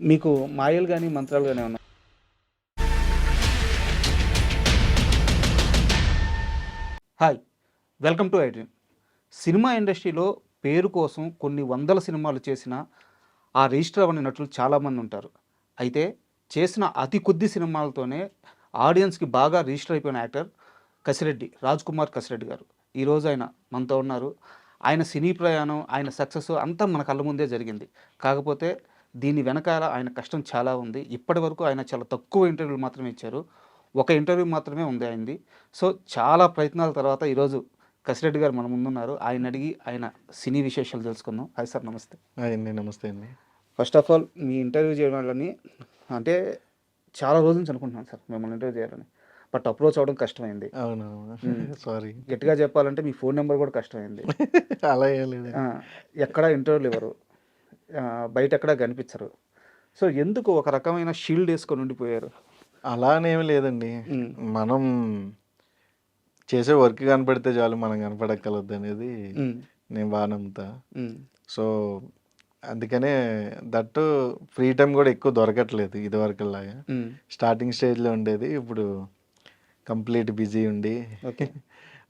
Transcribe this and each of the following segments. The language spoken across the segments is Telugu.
మీకు మాయలు గాని, మంత్రాలు గాని ఏమన్నా hi! Welcome to iDream. Cinema ఇండస్ట్రీలో పేరు కోసం కొన్ని వందల సినిమాలు చేసిన ఆ రిజిస్టర్ అవ్వని నటులు చాలామంది ఉంటారు. అయితే చేసిన అతి కొద్ది సినిమాలతోనే ఆడియన్స్‌కి బాగా రిజిస్టర్ అయిపోయిన యాక్టర్ కసిరెడ్డి, రాజ్ కుమార్ కసిరెడ్డి గారు. ఈరోజు ఆయన మనతో ఉన్నారు. ఆయన సినీ ప్రయాణం, ఆయన సక్సెస్ అంతా మన కళ్ళ ముందే జరిగింది. కాకపోతే దీని వెనకాల ఆయన కష్టం చాలా ఉంది. ఇప్పటివరకు ఆయన చాలా తక్కువ ఇంటర్వ్యూలు మాత్రమే ఇచ్చారు. ఒక ఇంటర్వ్యూ మాత్రమే ఉంది ఆయనది. సో, చాలా ప్రయత్నాల తర్వాత ఈరోజు కసిరెడ్డి గారు మన ముందున్నారు. ఆయన అడిగి ఆయన సినీ విశేషాలు తెలుసుకుందాం. హాయ్ సార్, నమస్తే. హాయ్ అండి, నమస్తే అండి. First of all me interview చేయాలని అంటే చాలా రోజుల నుంచి అనుకుంటున్నాను సార్ మిమ్మల్ని ఇంటర్వ్యూ చేయాలని. బట్ అప్రోచ్ అవ్వడం కష్టమైంది. అవునవును. సారీ. గట్టిగా చెప్పాలంటే మీ ఫోన్ నెంబర్ కూడా కష్టమైంది. అలా ఏం లేదు. ఎక్కడ ఇంటర్వ్యూలు ఇవ్వరు, బయట ఎక్కడా కనిపించరు. సో, ఎందుకు ఒక రకమైన షీల్డ్ వేసుకొని ఉండిపోయారు? అలా అనేమి లేదండి. మనం చేసే వర్క్ కనపడితే చాలు, మనం కనపడక్కర్లేదు అనేది నేను బాగా నమ్ముతా. సో అందుకనే దట్టు ఫ్రీ టైం కూడా ఎక్కువ దొరకట్లేదు ఇదివరకులాగా. స్టార్టింగ్ స్టేజ్లో ఉండేది, ఇప్పుడు కంప్లీట్ బిజీ ఉండి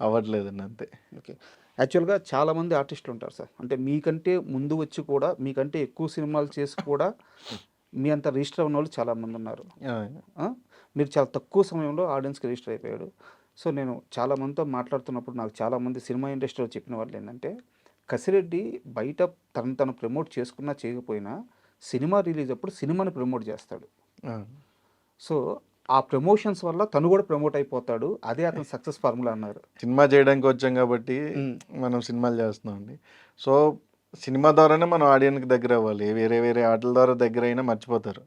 అవ్వట్లేదండి, అంతే. ఓకే. యాక్చువల్గా చాలామంది ఆర్టిస్టులు ఉంటారు సార్. అంటే మీకంటే ముందు వచ్చి కూడా, మీకంటే ఎక్కువ సినిమాలు చేసి కూడా మీ అంత రిజిస్టర్ అవ్వని వాళ్ళు చాలామంది ఉన్నారు. మీరు చాలా తక్కువ సమయంలో ఆడియన్స్కి రిజిస్టర్ అయిపోయాడు. సో, నేను చాలామందితో మాట్లాడుతున్నప్పుడు నాకు చాలామంది సినిమా ఇండస్ట్రీలో చెప్పిన వాళ్ళు ఏంటంటే, కసిరెడ్డి బయట తను ప్రమోట్ చేసుకున్నా చేయకపోయినా సినిమా రిలీజ్ అప్పుడు సినిమాని ప్రమోట్ చేస్తాడు. సో, ఆ ప్రమోషన్స్ వల్ల తను కూడా ప్రమోట్ అయిపోతాడు. అదే అతని సక్సెస్ ఫార్ములా అన్నారు. సినిమా చేయడానికి వచ్చాం కాబట్టి మనం సినిమాలు చేస్తున్నాం అండి. సో సినిమా ద్వారానే మనం ఆడియన్కి దగ్గర అవ్వాలి. వేరే వేరే ఆటల ద్వారా దగ్గర అయినా మర్చిపోతారు.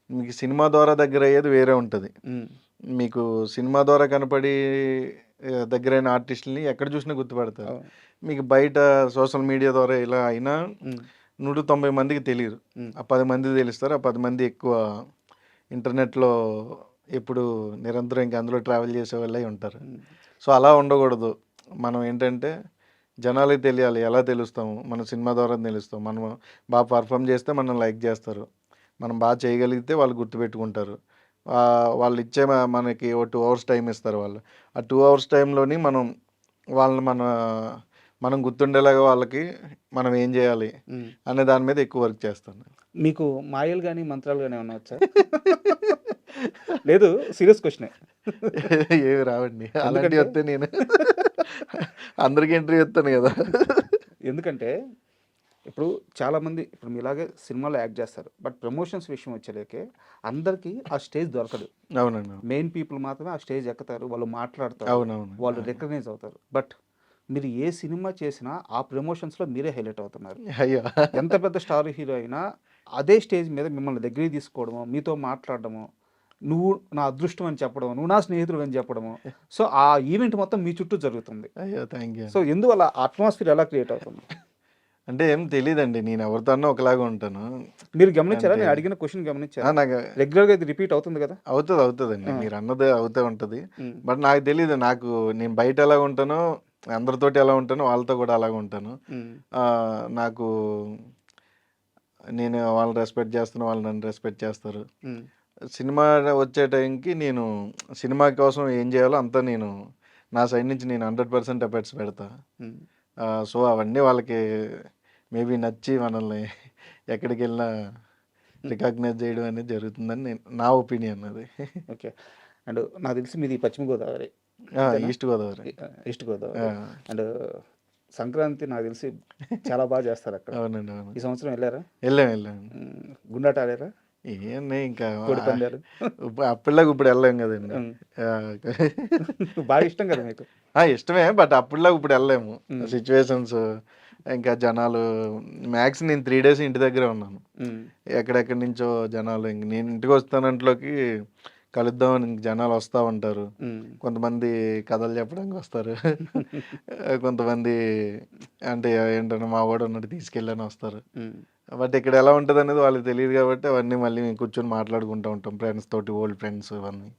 మీకు సినిమా ద్వారా దగ్గర అయ్యేది వేరే ఉంటుంది. మీకు సినిమా ద్వారా కనపడి దగ్గరైన ఆర్టిస్టులని ఎక్కడ చూసినా గుర్తుపడతారు. మీకు బయట సోషల్ మీడియా ద్వారా ఇలా అయినా 190 మందికి తెలియదు. ఆ 10 మంది తెలుస్తారు. ఆ 10 మంది ఎక్కువ ఇంటర్నెట్లో ఎప్పుడు నిరంతరం ఇంకా అందులో ట్రావెల్ చేసే వాళ్ళే ఉంటారు. సో అలా ఉండకూడదు. మనం ఏంటంటే జనాలకి తెలియాలి. ఎలా తెలుస్తాము? మనం సినిమా ద్వారా తెలుస్తాం. మనం బాగా పర్ఫామ్ చేస్తే మనం లైక్ చేస్తారు. మనం బాగా చేయగలిగితే వాళ్ళు గుర్తుపెట్టుకుంటారు. వాళ్ళు ఇచ్చే మనకి ఓ 2 అవర్స్ టైం ఇస్తారు వాళ్ళు. ఆ 2 అవర్స్ టైంలోని వాళ్ళని మనం గుర్తుండేలాగా వాళ్ళకి మనం ఏం చేయాలి అనే దాని మీద ఎక్కువ వర్క్ చేస్తాను. మీకు మాయలు కానీ, మంత్రాలు కానీ ఏమన్నా వచ్చా? లేదు, సీరియస్ క్వశ్చనే. ఏమి రావండి అలాంటివి. వస్తే నేను అందరికీ ఇంటర్వ్యూ ఇస్తాను కదా. ఎందుకంటే ఇప్పుడు చాలామంది ఇప్పుడు మీలాగే సినిమాలో యాక్ట్ చేస్తారు. బట్ ప్రమోషన్స్ విషయం వచ్చేలేకే అందరికీ ఆ స్టేజ్ దొరకదు. అవునండి. మెయిన్ పీపుల్ మాత్రమే ఆ స్టేజ్ ఎక్కుతారు, వాళ్ళు మాట్లాడతారు, అవునవును, వాళ్ళు రికగ్నైజ్ అవుతారు. బట్ మీరు ఏ సినిమా చేసినా ఆ ప్రమోషన్స్లో మీరే హైలైట్ అవుతున్నారు. అయ్యో, ఎంత పెద్ద స్టార్ హీరో అయినా అదే స్టేజ్ మీద మిమ్మల్ని దగ్గరికి తీసుకోవడము, మీతో మాట్లాడడము, నువ్వు నా అదృష్టం అని చెప్పడం, నువ్వు నా స్నేహితుడు అని చెప్పడము. సో ఆ ఈవెంట్ మొత్తం మీ చుట్టూ జరుగుతుంది. అయ్యో, థ్యాంక్ యూ. సో ఎందువల్ల అట్మాస్ఫియర్ ఎలా క్రియేట్ అవుతుంది? అంటే ఏం తెలియదండి. నేను ఎవరితోనో ఒకలాగా ఉంటాను. మీరు గమనించారా? నేను అడిగిన క్వశ్చన్ గమనించారా? నాకు రెగ్యులర్గా ఇది రిపీట్ అవుతుంది కదా? అవుతుందండి. మీరు అన్నదే అవుతూ ఉంటుంది. బట్ నాకు తెలియదు. నేను బయట ఎలా ఉంటానో, అందరితోటి ఎలా ఉంటానో వాళ్ళతో కూడా అలాగే ఉంటాను. నాకు నేను వాళ్ళని రెస్పెక్ట్ చేస్తాను, వాళ్ళు నన్ను రెస్పెక్ట్ చేస్తారు. సినిమా వచ్చే టైంకి నేను సినిమా కోసం ఏం చేయాలో అంతా నేను నా సైడ్ నుంచి నేను 100% ఎఫర్ట్స్ పెడతా. సో అవన్నీ వాళ్ళకి మేబీ నచ్చి మనల్ని ఎక్కడికి వెళ్ళినా రికగ్నైజ్ చేయడం అనేది జరుగుతుందని నా ఒపీనియన్ అది. ఓకే. అండ్ నాకు తెలిసి మీది పశ్చిమ Godavari, east Godavari. East Godavari. And Sankranti నాకు తెలిసి చాలా బాగా చేస్తారు అక్కడ. అవునండి, అవును. ఈ సంవత్సరం వెళ్ళారా? వెళ్ళాం. గుండాట ఆడారా? ఏంటి ఇంకా కోడిపందాలు అప్పుడులాగా ఇప్పుడు వెళ్ళాం కదండి. బాగా ఇష్టం కదా మీకు? ఇష్టమే, బట్ అప్పుడులాగా ఇప్పుడు వెళ్ళలేము. సిచ్యువేషన్స్ ఇంకా జనాలు మ్యాక్స్ నేను 3 days ఇంటి దగ్గరే ఉన్నాను. ఎక్కడెక్కడి నుంచో జనాలు, ఇంక నేను ఇంటికి వస్తానంట్లోకి కలుద్దామని జనాలు వస్తూ ఉంటారు. కొంతమంది కథలు చెప్పడానికి వస్తారు, కొంతమంది అంటే ఏంటంటే మా వాడు ఉన్నట్టు తీసుకెళ్ళని వస్తారు. బట్ ఇక్కడ ఎలా ఉంటుంది అనేది వాళ్ళకి తెలియదు కాబట్టి అవన్నీ మళ్ళీ మేము కూర్చొని మాట్లాడుకుంటూ ఉంటాం, ఫ్రెండ్స్ తోటి, ఓల్డ్ ఫ్రెండ్స్ అవన్నీ.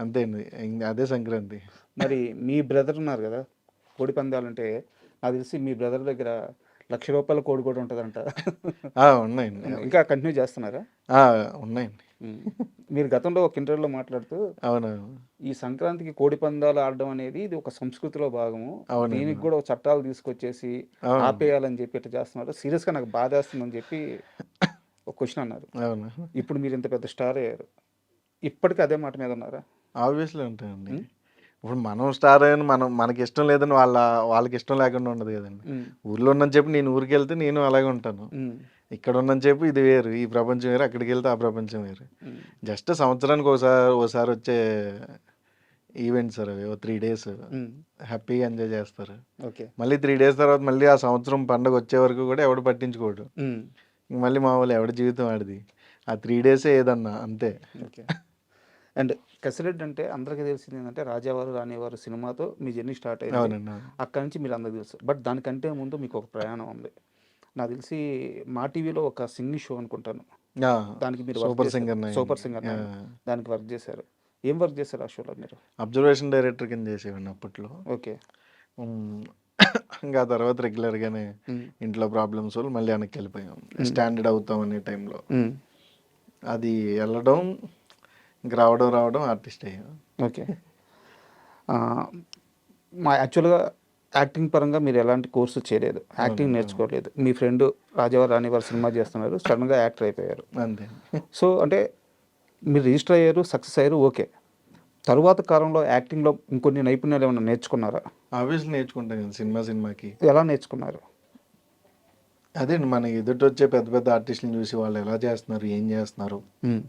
అంతే అండి, అదే సంక్రాంతి. మరి మీ బ్రదర్ ఉన్నారు కదా, కోడి పందాలు అంటే నాకు తెలిసి మీ బ్రదర్ దగ్గర ₹1,00,000 కోడి కూడా ఉంటుందంట. ఉన్నాయండి. ఇంకా కంటిన్యూ చేస్తున్నారా? ఆ! ఉన్నాయండి. మీరు గతంలో ఒక ఇంటర్వ్యూలో మాట్లాడుతూ అవునవును. ఈ సంక్రాంతికి కోడి పందాలు ఆడడం అనేది ఇది ఒక సంస్కృతిలో భాగము. అవునండి. దీనికి కూడా ఒక చట్టాలు తీసుకొచ్చేసి అవును. ఆపేయాలని చెప్పి ఇట్లా చేస్తున్నారు. సీరియస్‌గా నాకు బాధేస్తుందని చెప్పి ఒక క్వెషన్ అన్నారు. అవును. ఇప్పుడు మీరు ఇంత పెద్ద స్టార్ అయ్యారు. ఇప్పటికి అదే మాట మీద ఉన్నారా? ఆబ్వియస్లీ ఉంటాయండి. హ్మ్. ఇప్పుడు మనం స్టార్ అయ్యాను మనకిష్టం లేదని వాళ్ళకి ఇష్టం లేకుండా ఉండదు కదండి. హ్మ్. ఊర్లో ఉన్నని చెప్పి నేను ఊరికెళ్తే నేను అలాగే ఉంటాను. హ్మ్. ఇక్కడ ఉన్నని చెప్పి ఇది వేరు. ఈ ప్రపంచం వేరు. అక్కడికి వెళ్తే ఆ ప్రపంచం వేరు. హ్మ్. జస్ట్ సంవత్సరానికి ఓసారి వచ్చే ఈవెంట్స్ సార్ అవి. ఓ 3 డేస్ హ్మ్. హ్యాపీగా ఎంజాయ్ చేస్తారు. ఓకే. మళ్ళీ 3 డేస్ తర్వాత మళ్ళీ ఆ సంవత్సరం పండగ వచ్చే వరకు కూడా ఎవడు పట్టించుకోడు. హ్మ్. ఇంక మళ్ళీ మామూలు ఎవడి జీవితం ఆడిది. ఆ 3 డేసే ఏదన్నా అంతే. ఓకే. అండ్ కసిరెడ్డి అంటే అందరికీ తెలిసింది ఏంటంటే 'రాజావారు రానివారు' సినిమాతో మీ జర్నీ స్టార్ట్ అయింది. అవునండి. అవును. అక్కడి నుంచి మీరు అందరికి తెలుసు. బట్ దానికంటే ముందు మీకు ఒక ప్రయాణం ఉంది. నాకు తెలిసి మా టీవీలో ఒక సింగింగ్ షో అనుకుంటాను. ఆ! దానికి మీరు వర్క్ సూపర్ చేశారు. సింగర్ 9. సూపర్ సింగర్ 9 దానికి వర్క్ చేశారు. ఏం వర్క్ చేశారు ఆ షోలో మీరు? అబ్జర్వేషన్ డైరెక్టర్ కింద చేసేవాడిని అప్పట్లో. ఓకే. హ్మ్. ఇంకా ఆ తర్వాత రెగ్యులర్‌గానే హ్మ్. ఇంట్లో ప్రాబ్లమ్స్ వల్ల మళ్ళీ వెనక్కెళ్ళిపోయాం. స్టాండర్డ్ అవుతాం అనే టైంలో. హ్మ్. అది వెళ్ళడం, ఇంక రావడం ఆర్టిస్ట్ అయ్యాం. ఓకే. యాక్చువల్‌గా యాక్టింగ్ పరంగా మీరు ఎలాంటి కోర్సు చేయలేదు. యాక్టింగ్ అవునండి. అవును. నేర్చుకోలేదు. మీ ఫ్రెండ్ 'రాజావారు రానివారు' సినిమా చేస్తున్నారు. సడెన్‌గా యాక్టర్ అయిపోయారు. అంతే. సో, అంటే మీరు రిజిస్టర్ అయ్యారు, సక్సెస్ అయ్యారు ఓకే. తరువాత కాలంలో యాక్టింగ్‌లో ఇంకొన్ని నైపుణ్యాలు ఏమన్నా నేర్చుకున్నారా? ఆబ్వియస్లీ నేర్చుకుంటాం కదా! సినిమాకి. ఎలా నేర్చుకున్నారు? అదేండి మన ఎదుటొచ్చే పెద్ద పెద్ద ఆర్టిస్టులని చూసి వాళ్ళు ఎలా చేస్తున్నారు, ఏం చేస్తున్నారు హ్మ్.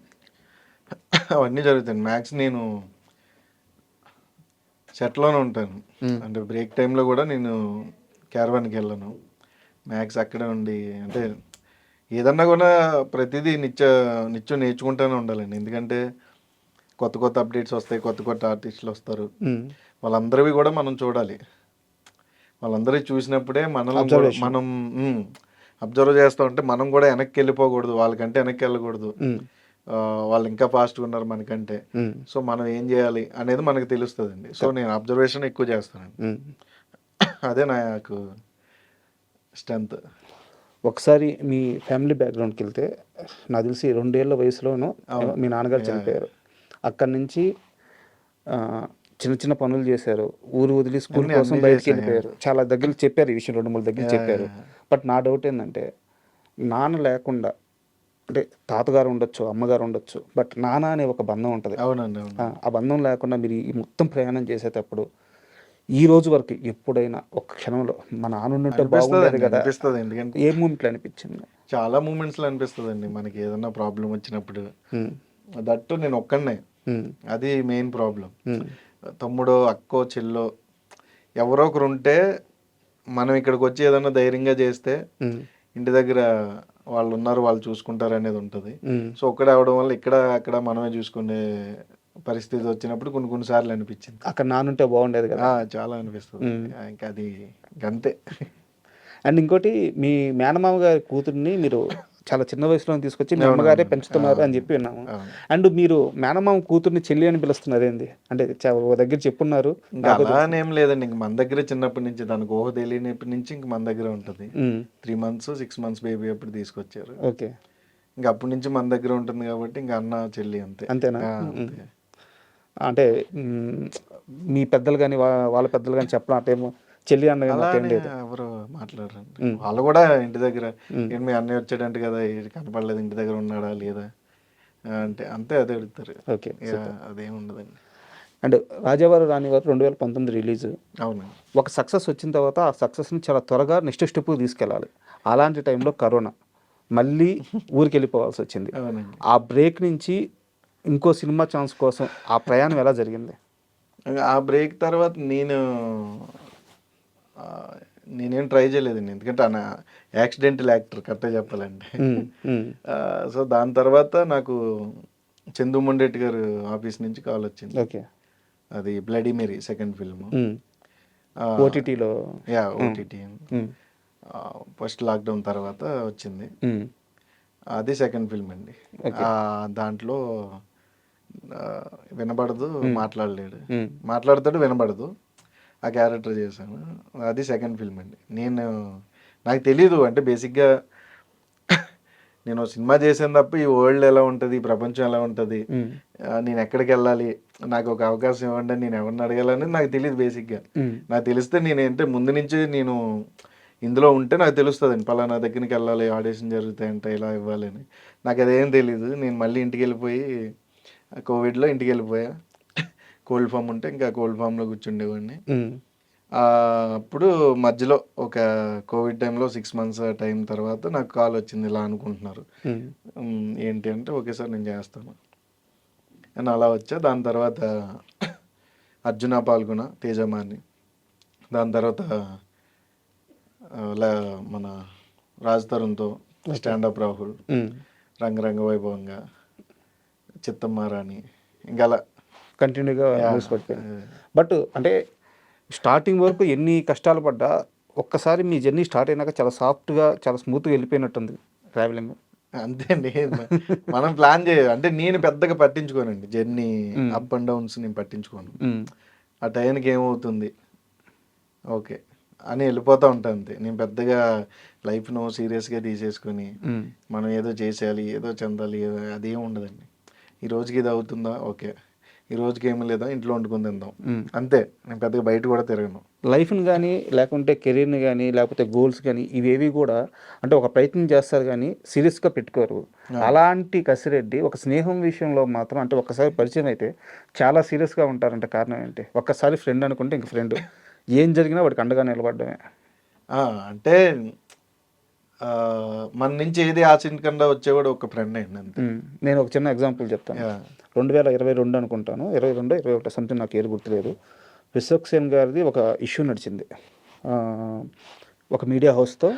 అవన్నీ జరుగుతాయండి. మ్యాక్స్ నేను సెట్‌లోనే ఉంటాను. హ్మ్. అంటే బ్రేక్ టైంలో కూడా నేను క్యారవాన్‌కి వెళ్ళను. మ్యాక్స్ అక్కడే ఉండి అంటే ఏదన్నా కూడా ప్రతిదీ నిత్యం నేర్చుకుంటూనే ఉండాలండి. ఎందుకంటే కొత్త అప్డేట్స్ వస్తాయి. కొత్త ఆర్టిస్టులు వస్తారు. హ్మ్. వాళ్ళందరివి కూడా మనం చూడాలి. వాళ్ళందరివి చూసినప్పుడే మనల్ని కూడా అబ్జర్వేషన్. మనం అబ్జర్వ్ చేస్తా ఉంటే మనం కూడా వెనక్కి వెళ్ళిపోకూడదు. వాళ్ళకంటే వెనక్కి వెళ్ళకూడదు. హ్మ్. వాళ్ళు ఇంకా ఫాస్ట్‌గా ఉన్నారు మనకంటే. హ్మ్. సో, మనం ఏం చేయాలి అనేది మనకు తెలుస్తదండి. సో, నేను అబ్జర్వేషన్ ఎక్కువ చేస్తానండి. హ్మ్. అదే నాకు స్ట్రెంత్. ఒకసారి మీ ఫ్యామిలీ బ్యాక్‌గ్రౌండ్‌కెళ్తే నాకు తెలిసి 2 ఏళ్ల వయసులోనో అవును. మీ నాన్నగారు యాహ్! చనిపోయారు. అక్కడి నుంచి చిన్న చిన్న పనులు చేశారు. ఊరు వదిలి స్కూల్ కోసం అన్నీ చేశాం. యాహ్! బయటికెళ్ళిపోయారు. చాలా దగ్గరకి చెప్పారు ఈ విషయం 2, 3 దగ్గరకి యాహ్! చెప్పారు. యాహ్! బట్ నా డౌట్ ఏందంటే నాన్న లేకుండా అంటే తాతగారు ఉండొచ్చు, అమ్మగారు ఉండొచ్చు. బట్ నాన్న అనే ఒక బంధం ఉంటది. అవునండి. అవును. ఆ బంధం లేకుండా మీరు ఈ మొత్తం ప్రయాణం చేసేటప్పుడు ఈ రోజు వరకు ఎప్పుడైనా ఒక్క క్షణంలో మా నాన్న ఉండుంటే బాగుండేది కదా! అనిపిస్తది. ఎందుకంటే ఏ మూమెంట్‌లో అనిపించింది? చాలా మూమెంట్స్‌లో అనిపిస్తదండి. మనకి ఏదన్నా ప్రాబ్లమ్ వచ్చినప్పుడు. హ్మ్. దట్టు నేను ఒక్కడినే. హ్మ్. అది మెయిన్ ప్రాబ్లమ్. హ్మ్. తమ్ముడో, అక్కో, చెల్లో ఎవరో ఒకరుంటే మనం ఇక్కడికొచ్చి ఏదన్నా ధైర్యంగా చేస్తే హ్మ్. ఇంటి దగ్గర వాళ్ళున్నారు, వాళ్ళు చూసుకుంటారనేది ఉంటది. హ్మ్. సో, ఒక్కడే అవ్వడం వల్ల ఇక్కడ, అక్కడ మనమే చూసుకునే పరిస్థితి వచ్చినప్పుడు కొన్ని సార్లు అనిపించింది. అక్కడ నానుంటే బాగుండేది కదా! చాలా అనిపిస్తది. హ్మ్. ఇంకా అది ఇంకంతే. అండ్ ఇంకోటి మీ మేనమామ గారి కూతురిని మీరు చాలా చిన్న వయసులోనే తీసుకొచ్చి మీ అమ్మగారే అవునవునండి. పెంచుతున్నారు అని చెప్పి విన్నాము. అవును. అండ్ మీరు మేనమామ కూతుర్ని చెల్లి అని పిలుస్తున్నారేంది? అంటే ఓ దగ్గర చెప్పున్నారు. ఇంకా నాకు అలా తెలుసు. అనేం లేదండి. ఇంక మన దగ్గరే చిన్నప్పటి నుంచి తనకు ఊహ తెలియనప్పటి నుంచి ఇంక మన దగ్గరే ఉంటది. హ్మ్. 3 మంత్స్, 6 మంత్స్ బేబీ అప్పుడు తీసుకొచ్చారు. ఓకే. ఇంక అప్పటి నుంచి మన దగ్గర ఉంటుంది కాబట్టి ఇంక అన్న, చెల్లి అంతే. అంతేనా? హ్మ్. అంతే. అంటే హ్మ్. మీ పెద్దలు గాని, వాళ్ళ పెద్దలు గాని చెప్పడం అటేమో చెల్లి అన్న అలా అట్టేం అని లేదు. ఎవరు మాట్లాడరండి. హ్మ్. వాళ్ళు కూడా ఇంటి దగ్గర హ్మ్. ఏంటి మీ అన్నయ్య వచ్చాడంట కదా! ఈడు కనపడలేదు ఇంటి దగ్గర ఉన్నాడా లేదా? అంటే అంతే అదే అడుగుతారు. ఓకే. సూపర్. అదేం ఉండదండి. అండ్ 'రాజావారు రానివారు' 2019 రిలీజ్. అవునండి. ఒక సక్సెస్ వచ్చిన తర్వాత ఆ సక్సెస్‌ని చాలా త్వరగా నెక్స్ట్ స్టెప్‌కి తీసుకెళ్ళాలి. అలాంటి టైంలో కరోనా. మళ్ళీ ఊరికెళ్ళిపోవాల్సొచ్చింది. అవునండి. ఆ బ్రేక్ నుంచి ఇంకో సినిమా ఛాన్స్ కోసం ఆ ప్రయాణం ఎలా జరిగింది? ఆ బ్రేక్ తర్వాత ఆహ్, నేనేం ట్రై చేయలేదండి. ఎందుకంటే యాక్సిడెంటల్ యాక్టర్ కరెక్ట్‌గా చెప్పాలంటే. హ్మ్. హ్మ్. సో, దాని తర్వాత నాకు చందు మొండేటి గారు ఆఫీస్ నుంచి కాలొచ్చింది. ఓకే. అది 'బ్లడీ మేరీ' సెకండ్ ఫిల్ము. హ్మ్. ఆహ్, ఓటీటీలో హ్మ్. ఓటీటీ. హ్మ్. ఫస్ట్ లాక్‌డౌన్ తర్వాత వచ్చింది. హ్మ్. అది సెకండ్ ఫిల్మ్ అండి. ఓకే. దాంట్లో వినబడదు, హ్మ్. మాట్లాడలేడు. హ్మ్. మాట్లాడతాడు, వినబడదు. ఆ క్యారెక్టర్ చేశాను. అది సెకండ్ ఫిల్మ్ అండి. నాకు తెలీదు అంటే బేసిక్‌గా నేను సినిమా చేశాను తప్ప ఈ వరల్డ్ ఎలా ఉంటది, ఈ ప్రపంచం ఎలా ఉంటది, నేను ఎక్కడికెళ్ళాలి, నాకు ఒక అవకాశం ఇవ్వండి అని నేను ఎవరిని అడగాలనేది నాకు తెలీదు బేసిక్‌గా. నాకు తెలిస్తే నేనంటే ముందు నుంచే నేను ఇందులో ఉంటే నాకు తెలుస్తదండి. పలానా దగ్గరికెళ్ళాలి, ఆడిషన్ జరుగుతాయంట, ఇలా ఇవ్వాలని. నాకదేం తెలీదు. నేను మళ్ళీ ఇంటికెళ్ళిపోయి కోవిడ్‌లో ఇంటికెళ్ళిపోయా. కోల్డ్ ఫార్మ్ ఉంటే ఇంకా కోల్డ్ ఫార్మ్‌లో కూర్చుండేవాడిని. అప్పుడు మధ్యలో ఒక కోవిడ్ టైంలో 6 మంత్స్ టైం తర్వాత నాకు కాల్ వచ్చింది. ఇలా అనుకుంటున్నారు. ఏంటి అంటే ఓకే సార్ నేను చేస్తాను అని అలా వచ్చా. దాని తర్వాత అర్జున పాల్గొన, తేజమాని, దాని తర్వాత మన రాజ్ తరుణ్తో స్టాండప్ రాహుల్, రంగరంగ వైభవంగా, చిత్తమ్మారాణి, ఇంకా అలా కంటిన్యూగా న్యూస్ పడిపోయింది. బట్ అంటే స్టార్టింగ్ వరకు ఎన్ని కష్టాలు పడ్డా ఒక్కసారి మీ జర్నీ స్టార్ట్ అయినాక చాలా సాఫ్ట్గా చాలా స్మూత్గా వెళ్ళిపోయినట్టుంది ట్రావెలింగ్. అంతే అండి. మనం ప్లాన్ చేయాలి అంటే నేను పెద్దగా పట్టించుకోనండి జర్నీ అప్ అండ్ డౌన్స్ నేను పట్టించుకోను. ఆ టైంకి ఏమవుతుంది ఓకే అని వెళ్ళిపోతూ ఉంటాను అంతే. నేను పెద్దగా లైఫ్ను సీరియస్గా తీసేసుకొని మనం ఏదో చేసేయాలి, ఏదో చెందాలి, అదేం ఉండదండి. ఈ రోజుకి ఇది అవుతుందా ఓకే, ఈ రోజుకి ఏమీ లేదా ఇంట్లో వండుకొని తిందాం అంతే. నేను పెద్దగా బయట కూడా తిరగను. లైఫ్ని కానీ లేకుంటే కెరీర్ని కానీ లేకపోతే గోల్స్ కానీ ఇవేవి కూడా అంటే ఒక ప్రయత్నం చేస్తారు కానీ సీరియస్గా పెట్టుకోరు. అలాంటి కసిరెడ్డి ఒక స్నేహం విషయంలో మాత్రం అంటే ఒక్కసారి పరిచయం అయితే చాలా సీరియస్గా ఉంటారంటే కారణం ఏంటి? ఒక్కసారి ఫ్రెండ్ అనుకుంటే ఇంక ఫ్రెండ్ ఏం జరిగినా వాడికి అండగా నిలబడమే. అంటే మన నుంచి ఏది ఆశించకుండా వచ్చేవాడు ఒక ఫ్రెండ్ అండి అంతే. నేను ఒక చిన్న ఎగ్జాంపుల్ చెప్తాను. 2022 అనుకుంటాను, 22, 21 సంథింగ్, నాకు ఏది గుర్తులేదు. విశ్వక్సేన్ గారిది ఒక ఇష్యూ నడిచింది ఒక మీడియా హౌస్తో.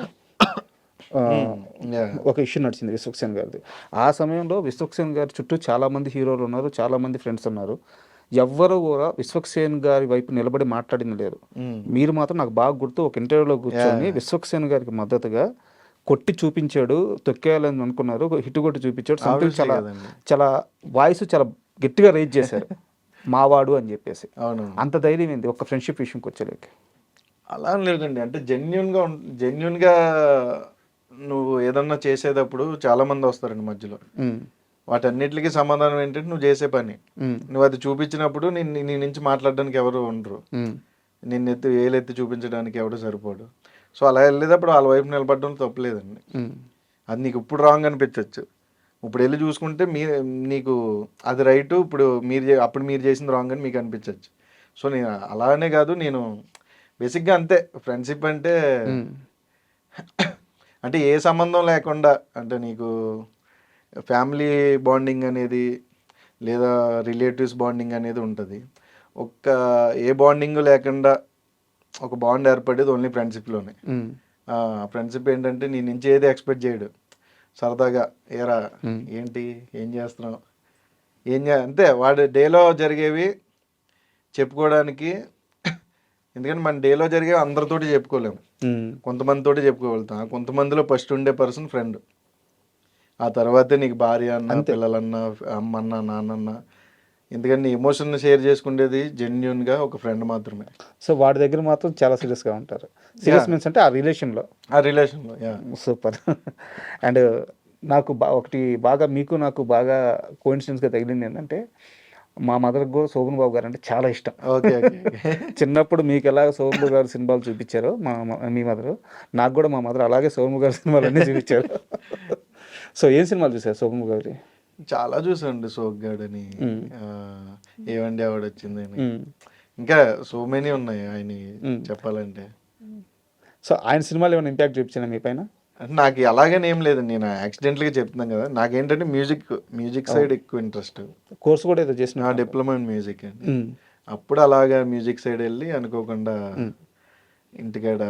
ఒక ఇష్యూ నడిచింది విశ్వక్సేన్ గారిది. ఆ సమయంలో విశ్వక్సేన్ గారి చుట్టూ చాలామంది హీరోలు ఉన్నారు, చాలామంది ఫ్రెండ్స్ ఉన్నారు. ఎవ్వరు కూడా విశ్వక్సేన్ గారి వైపు నిలబడి మాట్లాడింది లేదు. మీరు మాత్రం నాకు బాగా గుర్తు, ఒక ఇంటర్వ్యూలో కూర్చొని విశ్వక్సేన్ గారికి మద్దతుగా కొట్టి చూపించాడు, తొక్కేయాలని అనుకున్నారు, హిట్ కొట్టి చూపించాడు. సంథింగ్ చాలా చాలా వాయిస్ చాలా గట్టిగా రైజ్ చేశారు మావాడు అని చెప్పేసి. అంత ధైర్యం ఏంది ఒక ఫ్రెండ్షిప్ విషయంకి వచ్చేలేక? అలా లేదండి. అంటే జెన్యున్గా నువ్వు ఏదన్నా చేసేటప్పుడు చాలా మంది వస్తారండి మధ్యలో. వాటన్నిటికీ సమాధానం ఏంటంటే నువ్వు చేసే పని. నువ్వు అది చూపించినప్పుడు నీ నుంచి మాట్లాడడానికి ఎవరు ఉండరు. నిన్ను వేలెత్తి చూపించడానికి ఎవడు సరిపోడు. సో అలా వెళ్ళేటప్పుడు వాళ్ళ వైపు నిలబడడం తప్పలేదండి. అది నీకు ఇప్పుడు రాంగ్ అనిపించవచ్చు, ఇప్పుడు వెళ్ళి చూసుకుంటే నీకు అది రైటు, అప్పుడు మీరు చేసింది రాంగ్ అని మీకు అనిపించవచ్చు. సో నేను అలానే కాదు, నేను బేసిక్గా అంతే. ఫ్రెండ్షిప్ అంటే అంటే ఏ సంబంధం లేకుండా, అంటే నీకు ఫ్యామిలీ బాండింగ్ అనేది లేదా రిలేటివ్స్ బాండింగ్ అనేది ఉంటుంది. ఏ బాండింగ్ లేకుండా ఒక బాండ్ ఏర్పడేది ఓన్లీ ఫ్రెండ్షిప్లోనే. ఫ్రెండ్షిప్ ఏంటంటే నీ నుంచి ఏది ఎక్స్పెక్ట్ చేయడు, సరదాగా ఏరా ఏంటి ఏం చేస్తున్నావు అంతే. వాడు డేలో జరిగేవి చెప్పుకోవడానికి, ఎందుకంటే మన డేలో జరిగేవి అందరితోటి చెప్పుకోలేము, కొంతమందితోటి చెప్పుకోగలుగుతాం. కొంతమందిలో ఫస్ట్ ఉండే పర్సన్ ఫ్రెండ్, ఆ తర్వాతే నీకు భార్య అన్న, పిల్లలన్నా, అమ్మన్నా, నాన్నన్నా. ఎందుకంటే నీ ఎమోషన్ షేర్ చేసుకునేది జెన్యున్గా ఒక ఫ్రెండ్ మాత్రమే. సో వాడి దగ్గర మాత్రం చాలా సీరియస్గా ఉంటారు. సీరియస్ మీన్స్ అంటే ఆ రిలేషన్లో. సూపర్. అండ్ నాకు ఒకటి బాగా మీకు నాకు బాగా కోఇన్సిడెన్స్గా తగిలింది ఏంటంటే, మా మదర్కి కూడా శోభన్ బాబు గారు అంటే చాలా ఇష్టం. చిన్నప్పుడు మీకు ఎలాగ శోభన్ బాబు గారు సినిమాలు చూపించారో మీ మదరు, నాకు కూడా మా మదర్ అలాగే శోభన్ బాబు గారి సినిమాలు అన్నీ చూపించారు. సో ఏం సినిమాలు చూసారు శోభన్ బాబు గారి? చాలా చూసాండి. సోగ్గాడని, ఏవండి ఆవిడ వచ్చిందని, ఇంకా సో మెనీ ఉన్నాయి ఆయన చెప్పాలంటే. సో ఆయన సినిమాలు ఏమైనా ఇంపాక్ట్ చూపించాను మీ పైన? అంటే నాకు అలాగని ఏం లేదండి, నేను యాక్సిడెంట్గా చెప్తున్నాను కదా. నాకేంటంటే మ్యూజిక్ సైడ్ ఎక్కువ ఇంట్రెస్ట్. కోర్స్ కూడా ఏదో చేసిన, డిప్లొమా ఇన్ మ్యూజిక్ అండి. అప్పుడు అలాగా మ్యూజిక్ సైడ్ వెళ్ళి అనుకోకుండా ఇంటికాడ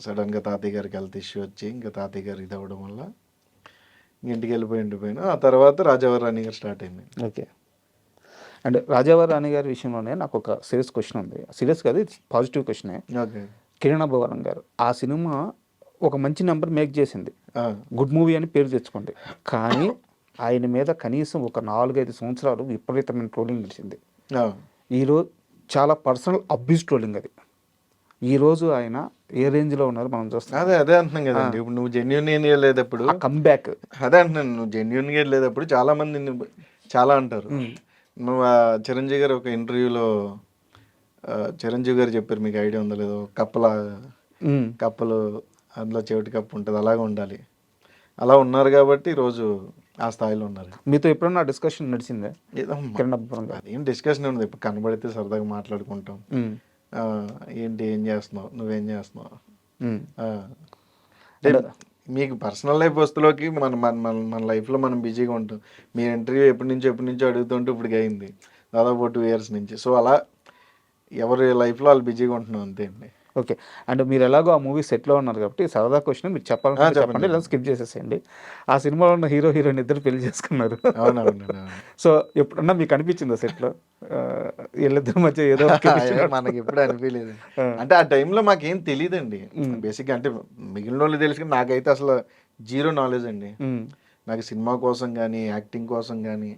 సడన్గా తాతయ్య గారికి హెల్త్ ఇష్యూ వచ్చి, ఇంకా తాతయ్య గారు ఇది అవ్వడం వల్ల ఇంటికి వెళ్ళిపోయిన ఆ తర్వాత రాజావారి రాణి గారు స్టార్ట్ అయింది. ఓకే. అండ్ రాజావారి రాణి గారి విషయంలోనే నాకు ఒక సీరియస్ క్వశ్చన్ ఉంది. సీరియస్ కాదు, పాజిటివ్ క్వశ్చనే. ఓకే. కిరణ్ అబ్బవరం గారు ఆ సినిమా ఒక మంచి నెంబర్ మేక్ చేసింది, గుడ్ మూవీ అని పేరు తెచ్చుకోండి. కానీ ఆయన మీద కనీసం ఒక 4-5 సంవత్సరాలు విపరీతమైన ట్రోలింగ్ నడిచింది. చాలా పర్సనల్ అబ్యూస్ ట్రోలింగ్ అది. ఈరోజు ఆయన ఏ రేంజ్లో ఉన్నారో మనం చూస్తాం. అదే అంటున్నాం కదండి. ఇప్పుడు నువ్వు జెన్యున్ ఏం లేదప్పుడు ఆ కంబ్యాక్. అదే అంటున్నాను, నువ్వు జెన్యున్గా లేదప్పుడు చాలా మంది చాలా అంటారు. నువ్వు చిరంజీవి గారు ఒక ఇంటర్వ్యూలో చిరంజీవి గారు చెప్పారు, మీకు ఐడియా ఉందో లేదో, కప్పలు అందులో చెవిటి కప్పు ఉంటుంది, అలాగే ఉండాలి. అలా ఉన్నారు కాబట్టి ఈరోజు ఆ స్థాయిలో ఉన్నారు. మీతో ఎప్పుడన్నా డిస్కషన్ నడిచిందే? ఏదో అదేం డిస్కషన్ ఉండదు, ఇప్పుడు కనబడితే సరదాగా మాట్లాడుకుంటాం. ఏంటి, ఏం చేస్తున్నావు, నువ్వేం చేస్తున్నావు, అంటే మీకు పర్సనల్ లైఫ్ వస్తులోకి మన మన మన మన లైఫ్లో మనం బిజీగా ఉంటాం. మీ ఇంటర్వ్యూ ఎప్పటి నుంచో అడుగుతుంటే ఇప్పటికి అయింది దాదాపు 2 years నుంచి. సో అలా ఎవరి లైఫ్లో వాళ్ళు బిజీగా ఉంటున్నాం, అంతే అండి. ఓకే. అండ్ మీరు ఎలాగో ఆ మూవీ సెట్లో ఉన్నారు కాబట్టి సరదా క్వశ్చన్ మీరు చెప్పాలంటే చెప్పండి, లేదా స్కిప్ చేసేసేయండి. ఆ సినిమాలో ఉన్న హీరో హీరోయిన్ ఇద్దరు పెళ్లి చేసుకున్నారు. అవునవును. సో ఎప్పుడన్నా మీకు అనిపించిందా సెట్లో వీళ్ళిద్దరి మధ్య ఏదో మనకి ఎప్పుడు అనిపించలేదు. అంటే ఆ టైంలో మాకేం తెలియదండి బేసిక్గా. అంటే మిగిలిన వాళ్ళు తెలుసు కానీ నాకైతే అసలు 0 knowledge అండి. నాకు సినిమా కోసం కానీ, యాక్టింగ్ కోసం కానీ,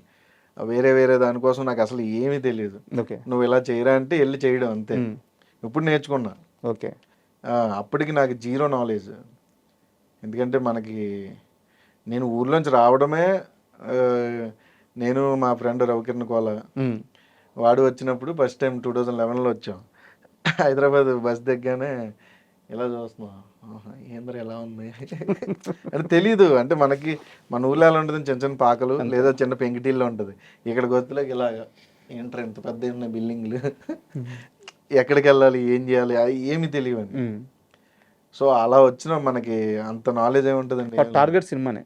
వేరే దానికోసం నాకు అసలు ఏమీ తెలియదు. ఓకే. నువ్వు ఇలా చేయరా అంటే వెళ్ళి చేయడం అంతే. ఇప్పుడు నేర్చుకున్నా. ఓకే. అప్పటికి నాకు 0 knowledge. ఎందుకంటే నేను ఊర్లోంచి రావడమే, నేను మా ఫ్రెండ్ రవికిరణ్ కోల వాడు వచ్చినప్పుడు ఫస్ట్ టైం 2011లో వచ్చాం. హైదరాబాద్ బస్ దిగ్గానే ఇలా చూస్తున్నాం, ఏంద్ర ఎలా ఉంది అంటే తెలీదు. అంటే మన ఊళ్ళో ఎలా ఉంటుంది, చిన్న చిన్న పాకలు లేదా చిన్న పెంకిటీల్లో ఉంటుంది. ఇక్కడ గొత్తులోకి ఇలాగా ఏంట్రా ఇంత పెద్ద ఉన్నాయి బిల్డింగ్లు, ఎక్కడికి వెళ్ళాలి, ఏం చేయాలి, అవి ఏమి తెలియవండి. సో అలా వచ్చిన మనకి అంత నాలెడ్జ్ ఏముంటుందండి. టార్గెట్ సినిమానే.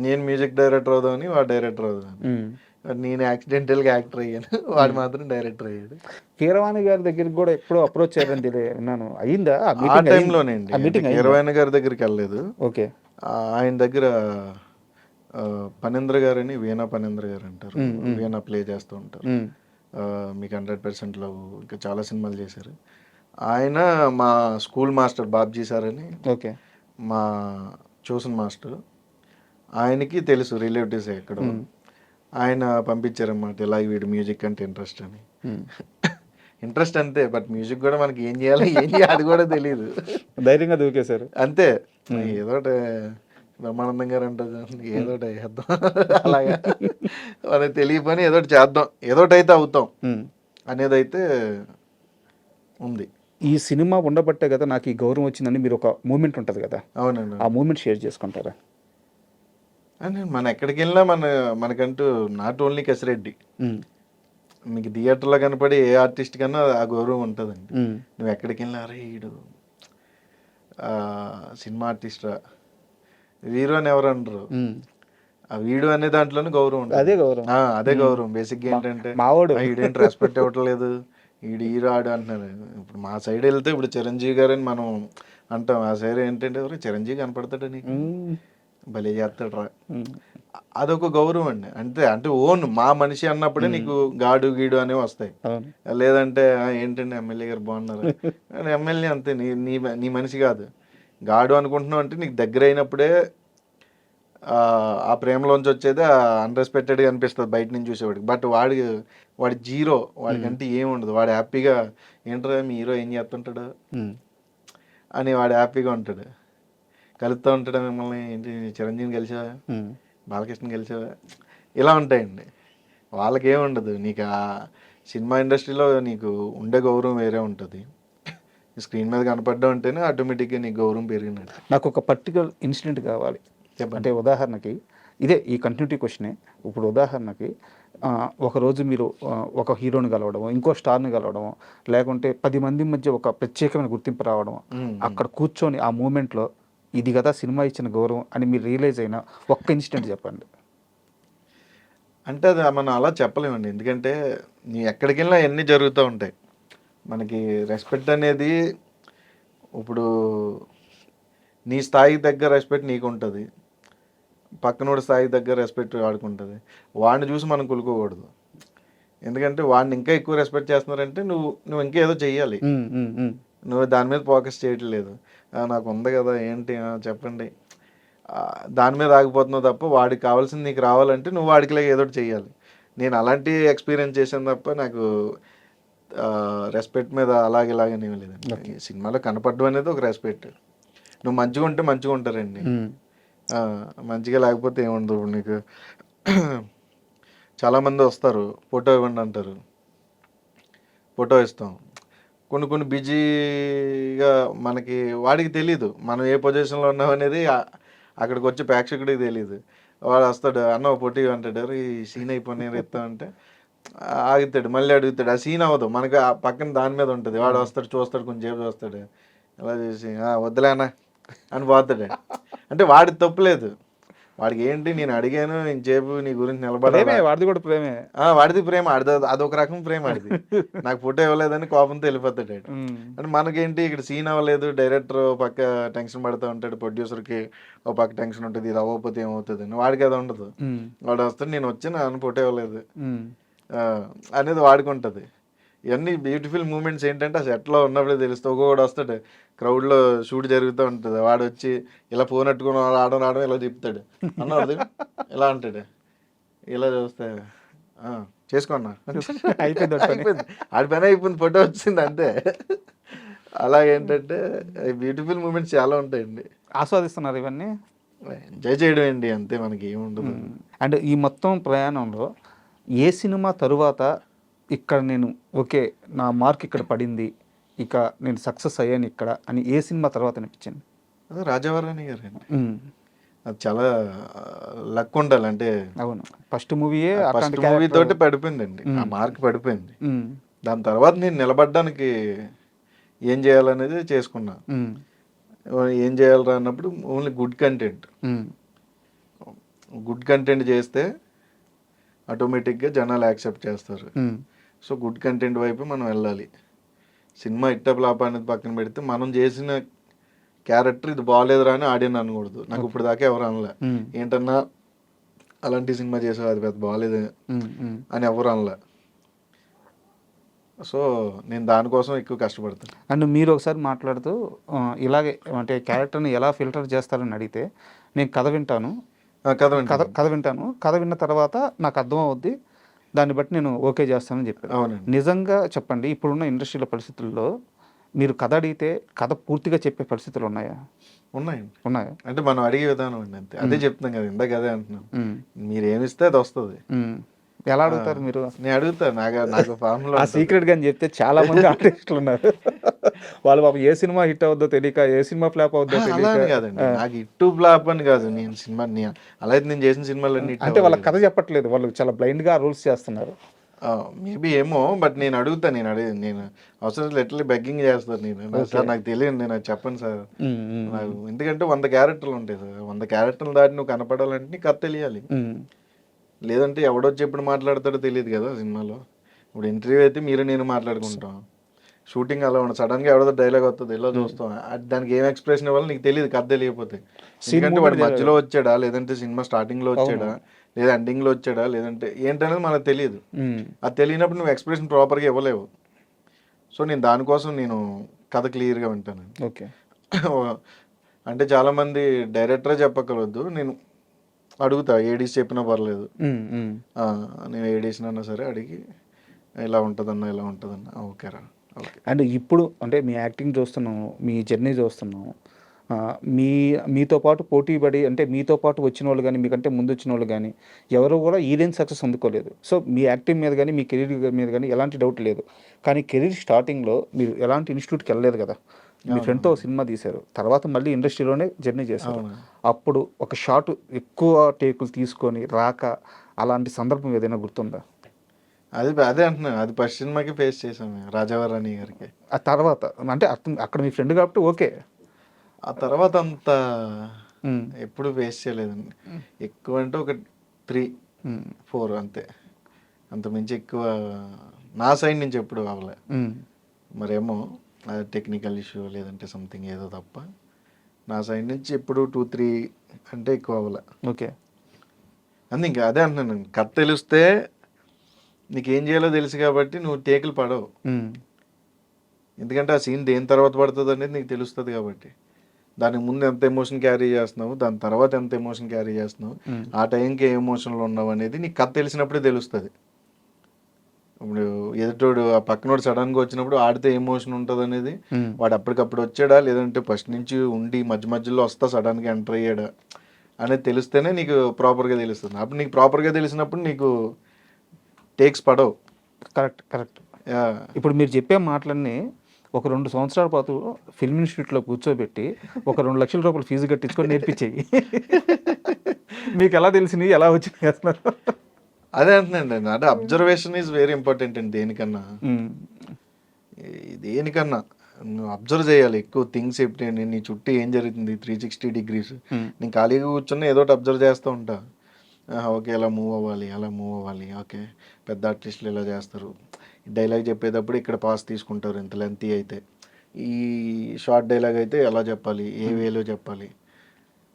నేను మ్యూజిక్ డైరెక్టర్ అవుదామని, వాడు డైరెక్టర్ అవుదామని. నేను యాక్సిడెంటల్గా యాక్టర్ అయ్యాను, వాడు మాత్రం డైరెక్టర్ అయ్యాడు. కీరవాణి గారి దగ్గరికి కూడా ఎప్పుడో అప్రోచ్ అయ్యారని విన్నాను, అయిందా? ఆ టైంలోనేండి. కీరవాణి గారి దగ్గరికి వెళ్ళలేదు. ఓకే. ఆయన దగ్గర పనేంద్ర గారని, వీణా పనేంద్ర గారు అంటారు, వీణా ప్లే చేస్తూ ఉంటారు. మీకు 100% లవ్, ఇంకా చాలా సినిమాలు చేశారు. ఆయన మా స్కూల్ మాస్టర్ బాబ్జీ సార్ అని, ఓకే, మా ట్యూషన్ మాస్టర్. ఆయనకి తెలుసు రిలేటివ్స్ ఎక్కడ. ఆయన పంపించారన్నమాట, ఇలా వీడు మ్యూజిక్ అంటే ఇంట్రెస్ట్ అని. ఇంట్రెస్ట్ అంతే, బట్ మ్యూజిక్ కూడా మనకి ఏం చేయాలి అది కూడా తెలియదు. ధైర్యంగా దూకేశారు అంతే. ఏదోటి బ్రహ్మానందం గారు అంటారు, ఏదోటి చేద్దాం అలాగా, మనకి తెలియపని ఏదోటి చేద్దాం, ఏదోటైతే అవుతాం అనేది అయితే ఉంది. ఈ సినిమా ఉండబట్టే కదా నాకు ఈ గౌరవం వచ్చిందని మీరు ఒక మూమెంట్ ఉంటుంది కదా. అవునండి. ఆ మూమెంట్ షేర్ చేసుకుంటారా? అని మనం ఎక్కడికి వెళ్ళినా మనకంటూ నాట్ ఓన్లీ కసిరెడ్డి, మీకు థియేటర్లో కనపడే ఏ ఆర్టిస్ట్ కన్నా ఆ గౌరవం ఉంటుందండి. నువ్వు ఎక్కడికి వెళ్ళినా అరే వీడు సినిమా ఆర్టిస్టా, వీరు అని ఎవరు అనరు, ఆ వీడు అనే దాంట్లోనే గౌరవం ఉంటుంది. అదే గౌరవం బేసిక్గా. ఏంటంటే వీడేంటి రెస్పెక్ట్ ఇవ్వట్లేదు, వీడు హీరో ఆడు అంటున్నారు. ఇప్పుడు మా సైడ్ వెళ్తే ఇప్పుడు చిరంజీవి గారు అని మనం అంటాం, ఆ సైడ్ ఏంటంటే ఎవరు చిరంజీవి కనపడతాడు నీకు, భలే చేస్తాడు రా, అదొక గౌరవం అండి. అంతే. అంటే ఓన్ మా మనిషి అన్నప్పుడే నీకు గాడు గీడు అనేవి వస్తాయి. లేదంటే ఏంటంటే ఎమ్మెల్యే గారు బాగున్నారు, ఎమ్మెల్యే అంతే, నీ మనిషి కాదు. గాడు అనుకుంటున్నావు అంటే నీకు దగ్గర అయినప్పుడే ఆ ప్రేమలోంచి వచ్చేది అన్రెస్పెక్టెడ్గా అనిపిస్తుంది బయట నుంచి చూసేవాడికి. బట్ వాడి 0, వాడికంటే ఏముండదు. వాడు హ్యాపీగా ఏంట్రా మీ హీరో ఏం చేస్తుంటాడు అని వాడు హ్యాపీగా ఉంటాడు. కలుపుతూ ఉంటాడు మిమ్మల్ని, ఏంటి చిరంజీవిని కలిసావా, బాలకృష్ణ కలిసావా, ఇలా ఉంటాయండి. వాళ్ళకేముండదు. నీకు ఆ సినిమా ఇండస్ట్రీలో నీకు ఉండే గౌరవం వేరే ఉంటుంది. స్క్రీన్ మీద కనపడ్డా ఉంటేనే ఆటోమేటిక్గా నీకు గౌరవం పెరిగినట్టు. నాకు ఒక పర్టికులర్ ఇన్సిడెంట్ కావాలి. అంటే ఉదాహరణకి ఇదే ఈ కంటిన్యూటీ క్వశ్చనే. ఇప్పుడు ఉదాహరణకి ఒకరోజు మీరు ఒక హీరోని కలవడము, ఇంకో స్టార్ని కలవడము, లేకుంటే 10 మంది మధ్య ఒక ప్రత్యేకమైన గుర్తింపు రావడం, అక్కడ కూర్చొని ఆ మూమెంట్లో ఇది కదా సినిమా ఇచ్చిన గౌరవం అని మీరు రియలైజ్ అయిన ఒక్క ఇన్సిడెంట్ చెప్పండి. అంటే అది మనం అలా చెప్పలేమండి, ఎందుకంటే నీ ఎక్కడికి వెళ్ళినా అన్నీ జరుగుతూ ఉంటాయి. మనకి రెస్పెక్ట్ అనేది ఇప్పుడు నీ స్థాయికి దగ్గర రెస్పెక్ట్ నీకు ఉంటుంది, పక్కనోడి స్థాయికి దగ్గర రెస్పెక్ట్ వాడికి ఉంటుంది. వాడిని చూసి మనం కులుకోకూడదు, ఎందుకంటే వాడిని ఇంకా ఎక్కువ రెస్పెక్ట్ చేస్తున్నారంటే నువ్వు ఇంకా ఏదో చెయ్యాలి. నువ్వు దాని మీద ఫోకస్ చేయటం లేదు. నాకు ఉంది కదా ఏంటి చెప్పండి, దాని మీద ఆగిపోతున్నావు తప్ప వాడికి కావాల్సింది నీకు రావాలంటే నువ్వు వాడికి ఏదో ఒకటి చెయ్యాలి. నేను అలాంటి ఎక్స్పీరియన్స్ చేశాను తప్ప నాకు రెస్పెక్ట్ మీద అలాగేలాగనే లేదండి. ఈ సినిమాలో కనపడడం అనేది ఒక రెస్పెక్ట్. నువ్వు మంచిగా ఉంటే మంచిగా ఉంటారండి. ఆ, మంచిగా లేకపోతే ఏముండదు. ఇప్పుడు నీకు చాలామంది వస్తారు, ఫోటో ఇవ్వండి అంటారు, ఫోటో ఇస్తాం. కొన్ని కొన్ని బిజీగా మనకి వాడికి తెలీదు మనం ఏ పొజిషన్లో ఉన్నాం అనేది అక్కడికి వచ్చే ప్రేక్షకుడికి తెలీదు. వాడు వస్తాడు, అన్న ఒక ఫోటో అంటాడు, ఈ సీన్ అయిపోయి ఇస్తామంటే ఆగుతాడు, మళ్ళీ అడుగుతాడు. ఆ సీన్ అవ్వదు, మనకి ఆ పక్కన దాని మీద ఉంటుంది. వాడు వస్తాడు, చూస్తాడు, కొంచెం సేపు చూస్తాడు, అలా చేసి వద్దులేనా అని పోతాడు. అంటే వాడి తప్పులేదు, వాడికి ఏంటి నేను అడిగాను ఇంతసేపు నీ గురించి నిలబడాలి, వాడిది కూడా ప్రేమే. వాడిది ప్రేమ, అదొక రకం ప్రేమ ఆడిది. నాకు ఫోటో ఇవ్వలేదని కోపంతో వెళ్ళిపోతాడు ఆడు. అంటే మనకేంటి ఇక్కడ సీన్ అవ్వలేదు, డైరెక్టర్ పక్క టెన్షన్ పడుతూ ఉంటాడు, ప్రొడ్యూసర్కి ఒక పక్క టెన్షన్ ఉంటుంది, ఇది అవ్వకపోతే ఏమవుతుంది అని. వాడికి అది ఉండదు. వాడు వస్తాడు, నేను వచ్చాను అని ఫోటో ఇవ్వలేదు అనేది వాడికి ఉంటుంది. ఇవన్నీ బ్యూటిఫుల్ మూమెంట్స్ ఏంటంటే ఆ సెట్లో ఉన్నప్పుడే తెలుస్తుంది. ఒక్కొక్కడు వస్తాడు, క్రౌడ్లో షూట్ జరుగుతూ ఉంటుంది, వాడు వచ్చి ఇలా ఫోన్ పెట్టుకుని రావడం ఇలా చెప్తాడు, అన్నది ఇలా అంటాడు, ఇలా చూస్తే చేసుకున్నా అయిపోయింది, ఆడి పని అయిపోయింది, ఫోటో వచ్చింది అంతే. అలా ఏంటంటే బ్యూటిఫుల్ మూమెంట్స్ చాలా ఉంటాయండి. ఆస్వాదిస్తున్నారు ఇవన్నీ, ఎంజాయ్ చేయడం అండి అంతే, మనకి ఏముండదు. అండ్ ఈ మొత్తం ప్రయాణంలో ఏ సినిమా తరువాత ఇక్కడ నేను ఓకే నా మార్క్ ఇక్కడ పడింది, ఇక నేను సక్సెస్ అయ్యాను ఇక్కడ అని ఏ సినిమా తర్వాత అనిపించింది? అదే రాజావారాణి గారు అండి. అది చాలా లక్ ఉండాలి. అంటే అవును, ఫస్ట్ మూవీయే ఫస్ట్ మూవీ తోటి పడిపోయిందండి, ఆ మార్క్ పడిపోయింది. దాని తర్వాత నేను నిలబడడానికి ఏం చేయాలనేది చేసుకున్నా. ఏం చేయాలరా అన్నప్పుడు ఓన్లీ గుడ్ కంటెంట్ చేస్తే ఆటోమేటిక్గా జనాలు యాక్సెప్ట్ చేస్తారు. సో గుడ్ కంటెంట్ వైపు మనం వెళ్ళాలి. సినిమా ఇట్ట ఫ్లాప్ అనేది పక్కన పెడితే మనం చేసిన క్యారెక్టర్ ఇది బాగాలేదురా అని ఆడియన్ అనకూడదు. నాకు ఇప్పుడు దాకా ఎవరు అనలే, ఏంటన్నా అలాంటి సినిమా చేసావు అది పెద్ద బాగాలేదు అని ఎవరు అనలే. సో నేను దానికోసం ఎక్కువ కష్టపడతాను. అండ్ మీరు ఒకసారి మాట్లాడుతూ ఇలాగే అంటే క్యారెక్టర్ని ఎలా ఫిల్టర్ చేస్తారని అడిగితే, నేను కథ వింటాను, కథ విన్న తర్వాత నాకు అర్థం అవుద్ది, దాన్ని బట్టి నేను ఓకే చేస్తానని చెప్పాను. అవునండి. నిజంగా చెప్పండి, ఇప్పుడున్న ఇండస్ట్రీల పరిస్థితుల్లో మీరు కథ అడిగితే కథ పూర్తిగా చెప్పే పరిస్థితులు ఉన్నాయా? ఉన్నాయా అంటే మనం అడిగే విధానం అండి అంతే. అదే చెప్తున్నాం కదా, ఇందాక అదే అంటున్నాం, మీరు ఏమిస్తే అది వస్తుంది. ఎలా అడుగుతారు మీరు? నేను అడుగుతాను, నాకు ఫార్ములా సీక్రెట్ గా అని చెప్తే చాలా మంది ఆర్టిస్టులు ఉన్నారు, వాళ్ళు పాపం ఏ సినిమా హిట్ అవుద్దో తెలియక, ఏ సినిమా ఫ్లాప్ అవుద్దో తెలియక. కాదండి, నాకు హిట్ ఫ్లాప్ అని కాదు, నేను సినిమా అలా అయితే నేను చేసిన సినిమాలన్నీ అంటే వాళ్ళ కథ చెప్పట్లేదు, వాళ్ళు చాలా బ్లైండ్ గా రూల్స్ చేస్తున్నారు. మేబీ ఏమో, బట్ నేను అడుగుతాను, నేను అవసరం ఎట్లా బెగ్గింగ్ చేస్తాను. నేను సార్ నాకు తెలియదు, నేను చెప్పను సార్ నాకు, ఎందుకంటే 100 క్యారెక్టర్లు ఉంటాయి సార్, 100 క్యారెక్టర్లు దాటి నువ్వు కనపడాలంటే నీకు కథ తెలియాలి. లేదంటే ఎవడొచ్చి ఎప్పుడు మాట్లాడతాడో తెలియదు కదా సినిమాలో. ఇప్పుడు ఇంటర్వ్యూ అయితే మీరు నేను మాట్లాడుకుంటాం, షూటింగ్ అలా ఉండదు, సడన్గా ఎవడో డైలాగ్ వస్తుంది, ఇలా చూస్తాం, దానికి ఏం ఎక్స్ప్రెషన్ ఇవ్వాలి నీకు తెలియదు, కథ తెలియకపోతే. ఎందుకంటే వాడు మధ్యలో వచ్చాడా, లేదంటే సినిమా స్టార్టింగ్లో వచ్చాడా, లేదా ఎండింగ్లో వచ్చాడా, లేదంటే ఏంటనేది మనకు తెలియదు. అది తెలియనప్పుడు నువ్వు ఎక్స్ప్రెషన్ ప్రాపర్గా ఇవ్వలేవు. సో నేను దానికోసం నేను కథ క్లియర్గా వింటాను. ఓకే. అంటే చాలామంది డైరెక్టరే చెప్పగలవద్దు, నేను అడుగుతా, ఏడీస్ చెప్పినా పర్లేదు, నేను ఏడీస్నన్నా సరే అడిగి ఇలా ఉంటుందన్నా ఇలా ఉంటుందన్నా ఓకేరా ఓకే. అండ్ ఇప్పుడు అంటే మీ యాక్టింగ్ చూస్తున్నాము, మీ జర్నీ చూస్తున్నాము, మీతో పాటు పోటీ పడి అంటే మీతో పాటు వచ్చిన వాళ్ళు కానీ, మీకంటే ముందు వచ్చిన వాళ్ళు కానీ ఎవరు కూడా ఈ రేంజ్ సక్సెస్ అందుకోలేదు. సో మీ యాక్టింగ్ మీద కానీ, మీ కెరీర్ మీద కానీ ఎలాంటి డౌట్ లేదు. కానీ కెరీర్ స్టార్టింగ్లో మీరు ఎలాంటి ఇన్స్టిట్యూట్కి వెళ్ళలేదు కదా, మీ ఫ్రెండ్తో ఒక సినిమా తీశారు, తర్వాత మళ్ళీ ఇండస్ట్రీలోనే జర్నీ చేశారు. అప్పుడు ఒక షార్ట్ ఎక్కువ టేకులు తీసుకొని రాక అలాంటి సందర్భం ఏదైనా గుర్తుందా? అదే అంటున్నాను, అది ఫస్ట్ సినిమాకి ఫేస్ చేసాము రాజావారాణి గారికి. ఆ తర్వాత అంటే అక్కడ మీ ఫ్రెండ్ కాబట్టి ఓకే, ఆ తర్వాత అంత ఎప్పుడు ఫేస్ చేయలేదండి. ఎక్కువ అంటే ఒక 3-4 అంతే, అంత మించి ఎక్కువ నా సైడ్ నుంచి ఎప్పుడు అవ్వలే. మరేమో టెక్నికల్ ఇష్యూ లేదంటే సంథింగ్ ఏదో తప్ప నా సైడ్ నుంచి ఎప్పుడు 2-3 అంటే ఎక్కువ అవ్వలే. ఓకే. అందు ఇంకా అదే అంటున్నాను, కథ తెలిస్తే నీకేం చేయాలో తెలుసు కాబట్టి నువ్వు టేకులు పడవు. ఎందుకంటే ఆ సీన్ దేని తర్వాత పడుతుంది అనేది నీకు తెలుస్తుంది కాబట్టి. దానికి ముందు ఎంత ఎమోషన్ క్యారీ చేస్తున్నావు, దాని తర్వాత ఎంత ఎమోషన్ క్యారీ చేస్తున్నావు, ఆ టైంకి ఏ ఎమోషన్లో ఉన్నావు అనేది నీకు కథ తెలిసినప్పుడే తెలుస్తుంది. ఇప్పుడు ఎదుటోడు ఆ పక్కనోడు సడన్గా వచ్చినప్పుడు ఆడితే ఎమోషన్ ఉంటుంది అనేది ఉమ్, వాడు అప్పటికప్పుడు వచ్చాడా లేదంటే ఫస్ట్ నుంచి ఉండి మధ్య మధ్యలో వస్తా సడన్గా ఎంటర్ అయ్యాడా అనేది తెలిస్తేనే నీకు ప్రాపర్గా తెలుస్తుంది. అప్పుడు నీకు ప్రాపర్గా తెలిసినప్పుడు నీకు టేక్స్ పడవు. Correct correct. యా. ఇప్పుడు మీరు చెప్పే మాటలన్నీ ఒక 2 సంవత్సరాల పాటు ఫిల్మ్ ఇన్స్టిట్యూట్లో కూర్చోబెట్టి ఒక 2 లక్షల రూపాయలు ఫీజు కట్టించుకొని నేర్పించేయి. మీకు ఎలా తెలిసినాయి, ఎలా వచ్చినాయి అసలు? అదే అంటున్నాండి, అంటే అబ్జర్వేషన్ ఈజ్ వెరీ ఇంపార్టెంట్ అండి దేనికన్నా. ఉమ్, దేనికన్నా నువ్వు అబ్జర్వ్ చేయాలి ఎక్కువ థింగ్స్ ఏంటి నీ చుట్టూ ఏం జరుగుతుంది 360 డిగ్రీస్. ఉమ్, నేను ఖాళీగా కూర్చొని ఏదో ఒకటి అబ్జర్వ్ చేస్తూ ఉంటా. ఓకే ఇలా మూవ్ అవ్వాలి అలా మూవ్ అవ్వాలి, ఓకే పెద్ద ఆర్టిస్టులు ఇలా చేస్తారు, డైలాగ్ చెప్పేటప్పుడు ఇక్కడ పాస్ తీసుకుంటారు ఇంత లెంతీ అయితే, ఈ షార్ట్ డైలాగ్ అయితే ఎలా చెప్పాలి, ఏ వేలో చెప్పాలి,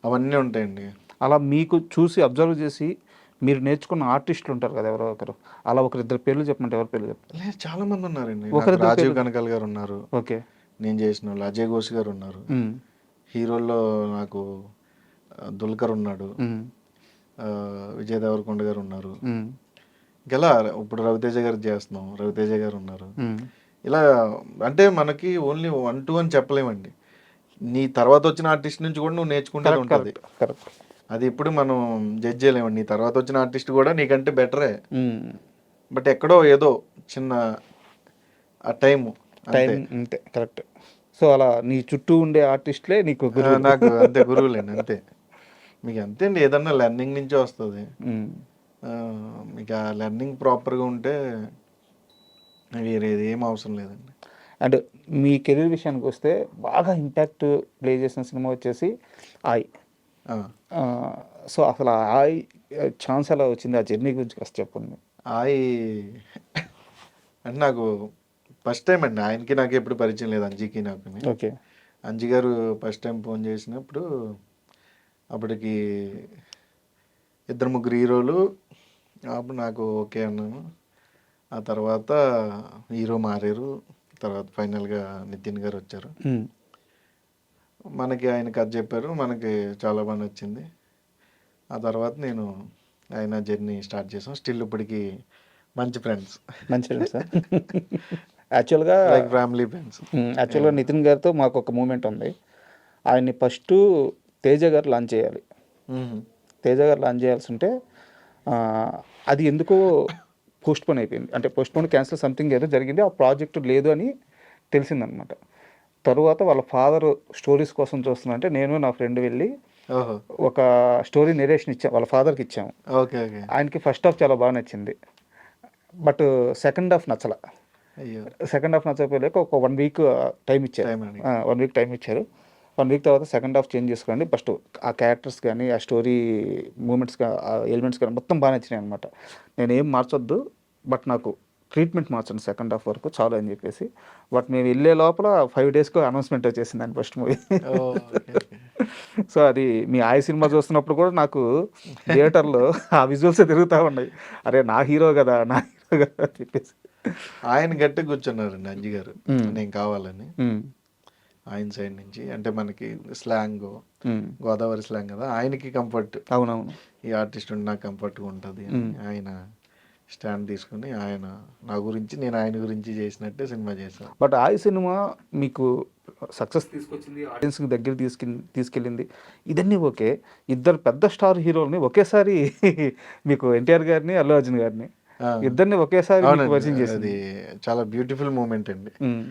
అవన్నీ ఉంటాయండి. అలా మీకు చూసి అబ్జర్వ్ చేసి మీరు నేర్చుకున్న ఆర్టిస్టులు ఉంటారు కదా ఎవరో ఒకరు, అలా ఒకరిద్దరు పేర్లు చెప్పమంటే ఎవరి పేర్లు చెప్తారు? లేదు చాలా మంది ఉన్నారండి. ఒకరిద్దరు రాజీవ్ పేర్లు. కనకాల్ గారు ఉన్నారు, ఓకే. నేను చేసిన వాళ్ళు. అజయ్ ఘోష్ గారు ఉన్నారు. ఉమ్, హీరోల్లో నాకు దుల్కర్ ఉన్నాడు, ఉమ్, విజయ్ దేవరకొండ గారు ఉన్నారు. ఉమ్, ఇలా ఇప్పుడు రవితేజ గారు చేస్తున్నాం, రవితేజ గారు ఉన్నారు. ఉమ్. ఇలా అంటే మనకి ఓన్లీ 1 to 1 చెప్పలేమండి. నీ తర్వాత వచ్చిన ఆర్టిస్ట్ నుంచి కూడా నువ్వు నేర్చుకుంటేది కరెక్ట్ ఉంటుంది. Correct correct. అది ఇప్పుడు మనం జడ్జ్ చేయలేమండి. నీ తర్వాత వచ్చిన ఆర్టిస్ట్ కూడా నీకంటే బెటరే, ఉమ్, బట్ ఎక్కడో ఏదో చిన్న ఆ టైము టైం అంతే. అంతే కరెక్ట్. సో అలా నీ చుట్టూ ఉండే ఆర్టిస్టులే నీకు గురువు. నాకు అంతే గురువులేండి అంతే. మీకు అంతే అండి, ఏదన్నా లెర్నింగ్ నుంచే వస్తుంది. మీకు ఆ లెర్నింగ్ ప్రాపర్గా ఉంటే వేరేది ఏం అవసరం లేదండి. అండ్ మీ కెరీర్ విషయానికి వస్తే బాగా ఇంపాక్ట్ ప్లే చేసిన సినిమా వచ్చేసి ఆయ్. ఆ, సో అసలు ఆ ఆయ్ ఛాన్స్ ఎలా వచ్చింది, ఆ జర్నీ గురించి కాస్త చెప్పండి. ఆయి అంటే నాకు ఫస్ట్ టైం అండి, ఆయనకి నాకు ఎప్పుడు పరిచయం లేదు, అంజీకి నాకు. ఓకే. అంజీ గారు ఫస్ట్ టైం ఫోన్ చేసినప్పుడు అప్పటికి 2-3 హీరోలు, అప్పుడు నాకు ఓకే అన్నాను. ఆ తర్వాత హీరో మారారు, తర్వాత ఫైనల్గా నితిన్ గారు వచ్చారు. ఉమ్, మనకి ఆయన కథ చెప్పారు, మనకి చాలా బాగా నచ్చింది. ఆ తర్వాత నేను ఆయన జర్నీ స్టార్ట్ చేసాం. స్టిల్ ఇప్పటికి మంచి ఫ్రెండ్స్, మంచి ఫ్రెండ్స్. యాక్చువల్గా లైక్ ఫ్యామిలీ ఫ్రెండ్స్. యాక్చువల్గా నితిన్ గారితో మాకు ఒక మూమెంట్ ఉంది. ఆయన్ని ఫస్ట్ తేజ గారు లాంచ్ చేయాలి. తేజ గారు లాంచ్ చేయాల్సి ఉంటే ఆ, అది ఎందుకో పోస్ట్పోన్ అయిపోయింది. అంటే పోస్ట్పోన్ క్యాన్సిల్ సంథింగ్ ఏదో జరిగింది, ఆ ప్రాజెక్ట్ లేదు అని తెలిసిందనమాట. తరువాత వాళ్ళ ఫాదర్ స్టోరీస్ కోసం చూస్తున్నా అంటే నేను నా ఫ్రెండ్ వెళ్ళి ఓహో, ఒక స్టోరీ నెరేషన్ ఇచ్చాం, వాళ్ళ ఫాదర్కి ఇచ్చాము. Okay okay. ఆయనకి ఫస్ట్ హాఫ్ చాలా బాగా నచ్చింది, బట్ సెకండ్ హాఫ్ నచ్చల. అయ్యో, సెకండ్ హాఫ్ నచ్చకపోలేక ఒక 1 వీక్ టైం ఇచ్చారు. టైం అండి. 1 వీక్ టైం ఇచ్చారు. 1 వీక్ తర్వాత సెకండ్ హాఫ్ చేంజ్ చేసుకోండి, ఫస్ట్ ఆ క్యారెక్టర్స్ కానీ ఆ స్టోరీ మూమెంట్స్ ఆ ఎలిమెంట్స్ కానీ మొత్తం బాగా నచ్చినాయి అనమాట. నేనేం మార్చొద్దు, బట్ నాకు ట్రీట్మెంట్ మార్చండి సెకండ్ హాఫ్ వరకు చాలు అని చెప్పేసి. బట్ మేము వెళ్ళే లోపల 5 డేస్కి అనౌన్స్మెంట్ వచ్చేసింది ఆయన first movie. Okay okay. So అది మీ ఆయ సినిమా చూస్తున్నప్పుడు కూడా నాకు థియేటర్లో ఆ విజువల్స్ తిరుగుతూ ఉన్నాయి. అరే నా హీరో కదా, నా హీరో కదా అని చెప్పేసి. ఆయన గట్టిగా కూర్చున్నారండి అంజీ గారు, నేను కావాలని. ఉమ్, ఆయన సైడ్ నుంచి అంటే మనకి స్లాంగ్ ఉమ్, గోదావరి స్లాంగ్ కదా, ఆయనకి కంఫర్ట్, అవునవును. ఈ ఆర్టిస్ట్ ఉండి నాకు కంఫర్ట్గా ఉంటుంది అని ఆయన స్టాండ్ తీసుకుని ఆయన నా గురించి నేను ఆయన గురించి చేసినట్టే సినిమా చేశాను. బట్ ఆ సినిమా మీకు సక్సెస్ తీసుకొచ్చింది, ఆడియన్స్కి దగ్గర తీసుకెళ్ళింది, ఇదన్నీ ఓకే. ఇద్దరు పెద్ద స్టార్ హీరోల్ని ఒకేసారి మీకు ఎన్టీఆర్ గారిని అల్లు అర్జున్ గారిని ఇద్దరిని ఒకేసారి మీకు అవునండి, పరిచయం చేసింది. అది చాలా బ్యూటిఫుల్ మూమెంట్ అండి. ఉమ్,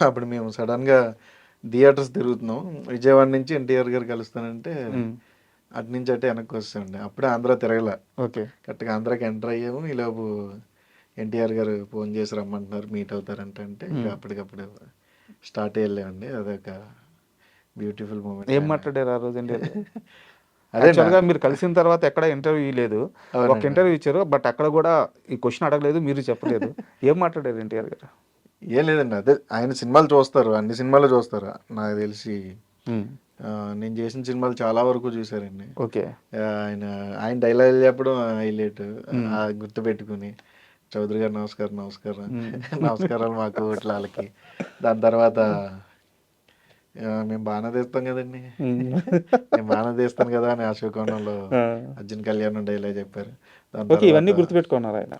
అప్పుడు మేము సడన్గా థియేటర్స్ తిరుగుతున్నాం, విజయవాడ నుంచి ఎన్టీఆర్ గారు కలుస్తానంటే ఉమ్, అటు నుంచి అటే వెనక్కి వస్తాండి. అప్పుడే ఆంధ్ర తిరగల, ఓకే. కరెక్ట్గా ఆంధ్రాకి ఎంటర్ అయ్యాము. ఈలోపు ఎన్టీఆర్ గారు ఫోన్ చేసి రమ్మంటున్నారు, మీట్ అవుతారంటే ఇంకా అప్పటికప్పుడు స్టార్ట్ వెళ్ళామండి. అదొక బ్యూటిఫుల్ మూమెంట్. ఏం మాట్లాడారు ఆ రోజు ఎన్టీఆర్ గారు? అదే యాక్చువల్గా మీరు కలిసిన తర్వాత ఎక్కడ ఇంటర్వ్యూ లేదు, ఒక ఇంటర్వ్యూ ఇచ్చారు, బట్ అక్కడ కూడా ఈ క్వశ్చన్ అడగలేదు, మీరు చెప్పలేదు. ఏం మాట్లాడారు ఎన్టీఆర్ గారు? ఏం లేదండి, అదే ఆయన సినిమాలు చూస్తారు, అన్ని సినిమాలు చూస్తారు నాకు తెలిసి. నేను చేసిన సినిమాలు చాలా వరకు చూసారండి. ఓకే. ఆయన ఆయన డైలాగ్ చెప్పడం హైలైట్, గుర్తు పెట్టుకుని చౌదరి గారు నమస్కారం నమస్కారం నమస్కారాలు మాకు ఇట్లా వాళ్ళకి. దాని తర్వాత మేము బాగానే తీస్తాం కదండి. ఉమ్. నేను బాగానే తీస్తాను కదా అని అశోకోణంలో ఆ. అర్జున్ కళ్యాణ్ డైలాగ్ చెప్పారు. దాని ఓకే, ఇవన్నీ తర్వాత గుర్తుపెట్టుకున్నారు ఆయన.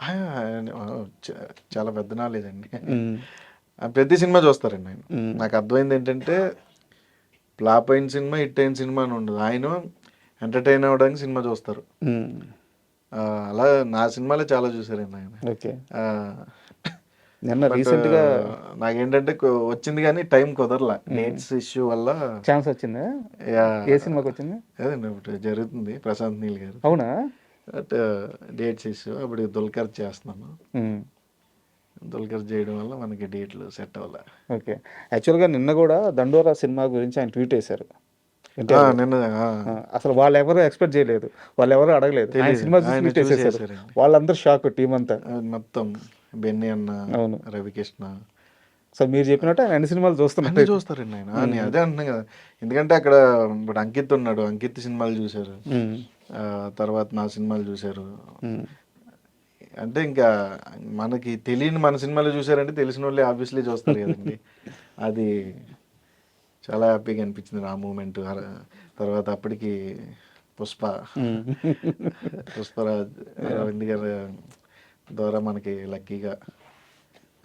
చాలా పెద్ద నాలెడ్జ్ అండి. ఉమ్. ప్రతి సినిమా చూస్తారండి ఆయన. ఉమ్. నాకు అర్థమైంది ఏంటంటే ఫ్లాప్ అయిన సినిమా హిట్ అయిన సినిమా అని ఉండదు. ఆయన ఎంటర్టైన్ అవ్వడానికి సినిమా చూస్తారు. ఉమ్. అలా నా సినిమాలే చాలా చూసారండి ఆయన. ఓకే. ఆ, నిన్న బట్ రీసెంట్గా నాకేంటంటే వచ్చింది కానీ టైం కుదరలా డేట్స్ ఇష్యూ వల్ల. ఛాన్స్ వచ్చిందా? యా, ఏ సినిమాకి వచ్చింది? అదండి ఇప్పుడు జరుగుతుంది ప్రశాంత్ నీల్ గారు. అవునా? బట్ డేట్స్ ఇష్యూ అప్పుడు దుల్కర్ చేస్తున్నాను. ఉమ్. దుల్కర్ చేయడం వల్ల మనకి డేట్లు సెట్ అవ్వాలి. ఓకే. యాక్చువల్గా నిన్న కూడా దండోరా సినిమా గురించి ఆయన ట్వీట్ వేశారు. ఎన్టీఆర్ గారు. నిన్న అసలు వాళ్ళు ఎవరు ఎక్స్పెక్ట్ చేయలేదు, వాళ్ళు ఎవరు అడగలేదు. ఆయన తెలీదు. సినిమా చూసి ఆయన ట్వీట్ వేసేసారు. చూసేసారండి. వాళ్ళందరూ షాక్, టీం అంతా. మొత్తం బెన్నీ అన్న, అవును. రవికృష్ణ సో మీరు చెప్పినట్టు ఆయన అన్ని సినిమాలు అన్నీ చూస్తున్నారు. చూస్తారండి ఆయన. నేను అదే అంటున్నాను కదా, ఎందుకంటే అక్కడ ఇప్పుడు అంకిత్ ఉన్నాడు, అంకిత్ సినిమాలు చూశారు. ఉమ్. తర్వాత నా సినిమాలు చూశారు. ఉమ్. అంటే ఇంకా మనకి తెలియని మన సినిమాలు చూసారంటే తెలిసిన వాళ్ళే ఆబ్వియస్లీ చూస్తారు కదండి. అది చాలా హ్యాపీగా అనిపించింది ఆ మూమెంట్. తర్వాత అప్పటికి ఉమ్. పుష్పరాజ్ అరవింద్ గారి ద్వారా మనకి లక్కీగా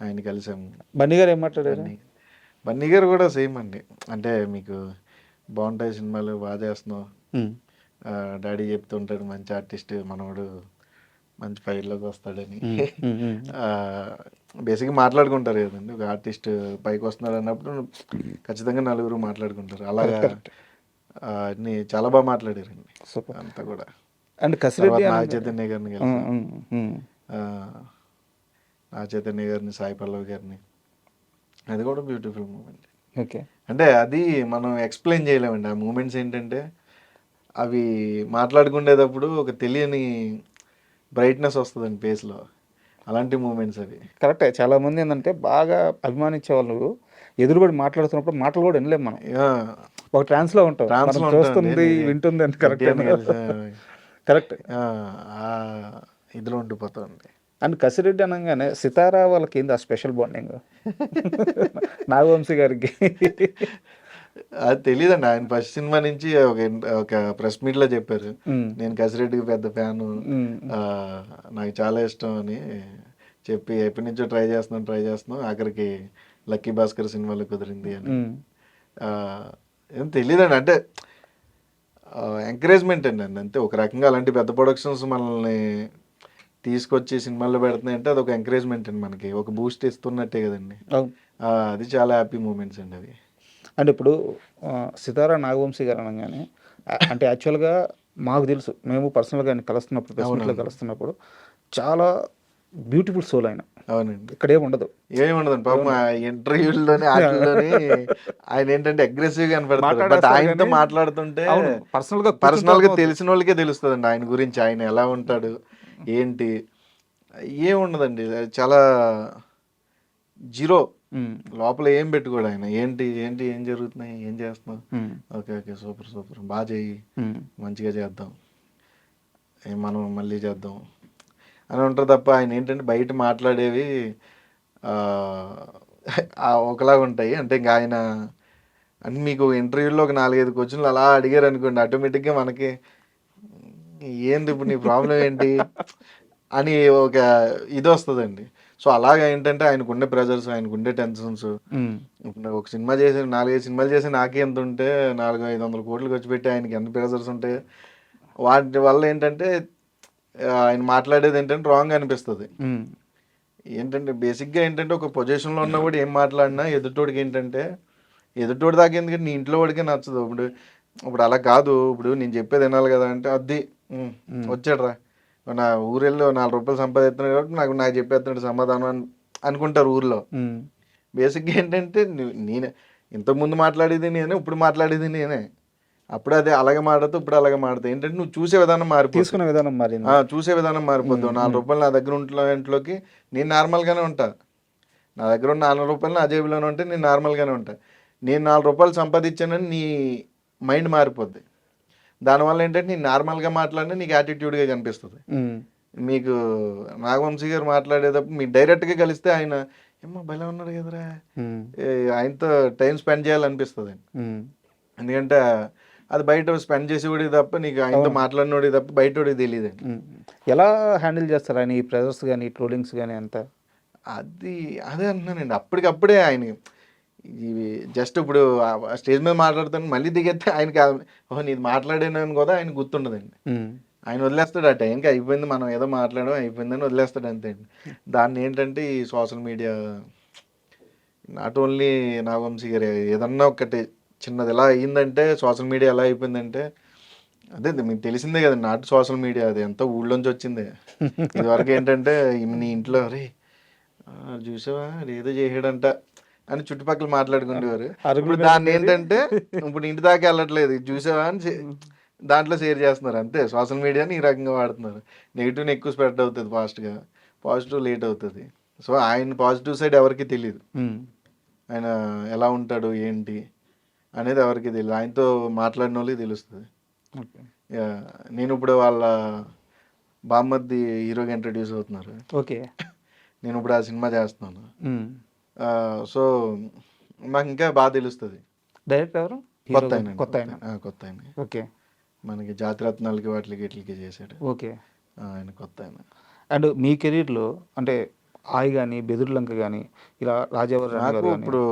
ఆయన కలిసాము. బన్నీ గారు ఏం మాట్లాడారు? బన్నీ గారు కూడా సేమ్ అండి. అంటే మీకు బాగుంటాయి సినిమాలు, బాగా చేస్తున్నావు, ఉమ్. డాడీ చెప్తుంటాడు మంచి ఆర్టిస్ట్ మనవాడు, మంచి ఫైల్లోకి వస్తాడని. ఉమ్. ఉమ్. బేసిక్గా మాట్లాడుకుంటారు కదండి. ఒక ఆర్టిస్ట్ పైకి వస్తున్నాడు అన్నప్పుడు ఖచ్చితంగా నలుగురు మాట్లాడుకుంటారు. అలాగా అన్ని చాలా బాగా మాట్లాడారండి. సూపర్. అంతా కూడా. అండ్ కసిరెడ్డి నాగ చైతన్య గారిని కలిసి, నాగ చైతన్య గారిని, సాయి పల్లవి గారిని, అది కూడా బ్యూటిఫుల్ మూమెంట్. ఓకే. అంటే అది మనం ఎక్స్ప్లెయిన్ చేయలేమండి. ఆ మూమెంట్స్ ఏంటంటే అవి మాట్లాడుకునేటప్పుడు ఒక తెలియని బ్రైట్నెస్ వస్తుందండి ఫేస్లో. అలాంటి మూమెంట్స్ అవి. కరెక్టే. చాలా మంది ఏంటంటే బాగా అభిమానించే వాళ్ళు ఎదురుబడి మాట్లాడుతున్నప్పుడు మాటలు కూడా వినలేము మనం. ఒక ట్రాన్స్లో ఉంటాం, మనం చూస్తుంది వింటుంది అని. కరెక్ట్. కరెక్ట్. ఇదిలో ఉండిపోతుంది. అండ్ కసిరెడ్డి అనగానే సితారా వాళ్ళకి ఏంది ఆ స్పెషల్ బాండింగ్ నాగవంశీ గారికి? అది తెలియదండి. ఆయన ఫస్ట్ సినిమా నుంచి ఒక ప్రెస్ మీట్లో చెప్పారు, నేను కసిరెడ్డికి పెద్ద ఫ్యాను, నాకు చాలా ఇష్టం అని చెప్పి ఎప్పటి నుంచో ట్రై చేస్తున్నాం ఆఖరికి లక్కీ భాస్కర్ సినిమాలో కుదిరింది అని. ఏం తెలియదండి. అంటే ఎంకరేజ్మెంట్ అండి. అంతే. ఒక రకంగా అలాంటి పెద్ద ప్రొడక్షన్స్ మనల్ని తీసుకొచ్చి సినిమాల్లో పెడుతున్నాయి అంటే అదొక ఎంకరేజ్మెంట్ అండి, మనకి ఒక బూస్ట్ ఇస్తున్నట్టే కదండి. అది చాలా హ్యాపీ మూమెంట్స్ అండి అవి. అంటే ఇప్పుడు సితారా నాగవంశీ గారు అనగానే అంటే యాక్చువల్గా మాకు తెలుసు, మేము పర్సనల్గా ఆయన కలుస్తున్నప్పుడు, ప్రెసిడెంట్లో కలుస్తున్నప్పుడు చాలా బ్యూటిఫుల్ సోల్ ఆయన. అవునండి. ఇక్కడ ఏముండదు, ఏముండదండి పాపం. ఇంటర్వ్యూల్లోనే ఆటల్లోనే ఆయన ఏంటంటే అగ్రెసివ్గా కనపడతారు. బట్ ఆయనతో మాట్లాడుతుంటే పర్సనల్గా తెలిసిన వాళ్ళకే తెలుస్తుందండి ఆయన గురించి, ఆయన ఎలా ఉంటాడు ఏంటి. ఏముండదండి, చాలా జీరో. లోపల ఏం పెట్టుకోడు ఆయన. ఏంటి ఏంటి ఏం జరుగుతున్నాయి, ఏం చేస్తున్నావు, ఓకే ఓకే సూపర్ సూపర్, బాగా చెయ్యి, మంచిగా చేద్దాం, మనం మళ్ళీ చేద్దాం అని ఉంటారు తప్ప ఆయన ఏంటంటే బయట మాట్లాడేవి ఒకలాగా ఉంటాయి. అంటే ఇంకా ఆయన అంటే మీకు ఇంటర్వ్యూలో ఒక 4-5 క్వశ్చన్లు అలా అడిగారు అనుకోండి, ఆటోమేటిక్గా మనకి ఏంది ఇప్పుడు నీ ప్రాబ్లం ఏంటి అని ఒక ఇది వస్తుందండి. సో అలాగా ఏంటంటే ఆయనకుండే ప్రెజర్స్, ఆయనకుండే టెన్షన్స్. ఒక సినిమా చేసి 4-5 సినిమాలు చేసి నాకే ఎంత ఉంటే 400-500 కోట్లు ఖర్చు పెట్టి ఆయనకి ఎంత ప్రెజర్స్ ఉంటాయి. వాటి వల్ల ఏంటంటే ఆయన మాట్లాడేది ఏంటంటే రాంగ్ అనిపిస్తుంది. ఏంటంటే బేసిక్గా ఏంటంటే ఒక పొజిషన్లో ఉన్నా కూడా ఏం మాట్లాడినా ఎదుటోడికి ఏంటంటే ఎదుటోడి దాకా ఎందుకంటే నీ ఇంట్లో వాడికే నచ్చదు. ఇప్పుడు అలా కాదు, ఇప్పుడు నేను చెప్పేది వినాలి కదా అంటే అది వచ్చాడు రా, నా ఊరెళ్ళి 4 రూపాయలు సంపాదిస్తున్నాడు కాబట్టి నాకు చెప్పేస్తున్నాడు సమాధానం అనుకుంటారు ఊర్లో. బేసిక్గా ఏంటంటే నేనే ఇంతకుముందు మాట్లాడేది నేనే, ఇప్పుడు మాట్లాడేది నేనే. అప్పుడు అదే అలాగే మాట్లాడుతూ ఇప్పుడు అలాగే మాట్లాడుతూ ఏంటంటే నువ్వు చూసే విధానం మారిపోతుంది, తీసుకునే విధానం మారింది. చూసే విధానం మారిపోద్దు. 4 రూపాయలు నా దగ్గర ఇంట్లోకి నేను నార్మల్గానే ఉంటా, నా దగ్గర ఉన్న 4 రూపాయలు నా జేబులోనే ఉంటే నేను నార్మల్గానే ఉంటా. నేను 4 రూపాయలు సంపాదించానని నీ మైండ్ మారిపోద్ది. దానివల్ల ఏంటంటే నేను నార్మల్గా మాట్లాడినా నీకు యాటిట్యూడ్గా కనిపిస్తుంది. మీకు నాగవంశీ గారు మాట్లాడేటప్పుడు మీరు డైరెక్ట్గా కలిస్తే ఆయన ఏమో భలే ఉన్నాడు కదరా, ఆయనతో టైం స్పెండ్ చేయాలనిపిస్తుంది. ఎందుకంటే అది బయట స్పెండ్ చేసేవాడికి తప్ప, నీకు ఆయనతో మాట్లాడినోడికి తప్ప బయటోడికి తెలియదండి. ఎలా హ్యాండిల్ చేస్తారు ఆయన ఈ ప్రెజర్స్ కానీ ట్రోలింగ్స్ కానీ అంతా? అదే అంటున్నానండి, అప్పటికప్పుడే ఆయన ఇవి జస్ట్ ఇప్పుడు స్టేజ్ మీద మాట్లాడుతాను, మళ్ళీ దిగేస్తే ఆయనకి ఓహో నీది మాట్లాడాను కూడా ఆయన గుర్తుండదండి. ఆయన వదిలేస్తాడు, ఆ టైంకి అయిపోయింది, మనం ఏదో మాట్లాడడం అయిపోయిందని వదిలేస్తాడు అంతే అండి. దాన్ని ఏంటంటే ఈ social media, not only Nagavamsi garu, ఏదన్నా ఒకటి చిన్నది ఎలా అయ్యిందంటే, సోషల్ మీడియా ఎలా అయిపోయిందంటే, అదే మీకు తెలిసిందే కదా, నాటు సోషల్ మీడియా అది ఎంత ఊళ్ళోంచి వచ్చిందే. ఇదివరకు ఏంటంటే నీ ఇంట్లో రే చూసావా ఏదో చేసాడంట అని చుట్టుపక్కల మాట్లాడుకునేవారు. ఇప్పుడు దాన్ని ఏంటంటే ఇప్పుడు ఇంటి దాకా వెళ్ళట్లేదు, ఇది చూసావా అని దాంట్లో షేర్ చేస్తున్నారు అంతే. సోషల్ మీడియాని ఈ రకంగా వాడుతున్నారు. నెగిటివ్ని ఎక్కువ స్ప్రెడ్ అవుతుంది ఫాస్ట్గా, పాజిటివ్ లేట్ అవుతుంది. సో ఆయన పాజిటివ్ సైడ్ ఎవరికి తెలియదు, ఆయన ఎలా ఉంటాడు ఏంటి అనేది ఎవరికి తెలియదు, ఆయనతో మాట్లాడిన వాళ్ళకి తెలుస్తుంది. నేను ఇప్పుడు వాళ్ళ బామ్మర్ది హీరోగా ఇంట్రడ్యూస్ అవుతున్నారు. ఓకే, నేను ఇప్పుడు ఆ సినిమా చేస్తున్నాను. సో మాకు ఇంకా బాగా తెలుస్తుంది. డైరెక్టర్ ఎవరు? కొత్త ఆయన. ఓకే, మనకి జాతిరత్నాలకి వాటికి వీటికి చేశాడు. ఓకే, ఆయన కొత్త ఆయన. అండ్ మీ కెరీర్లో అంటే ఆయి కానీ బెదుర్లంక కానీ ఇలా రాజావారి నాకు ఇప్పుడు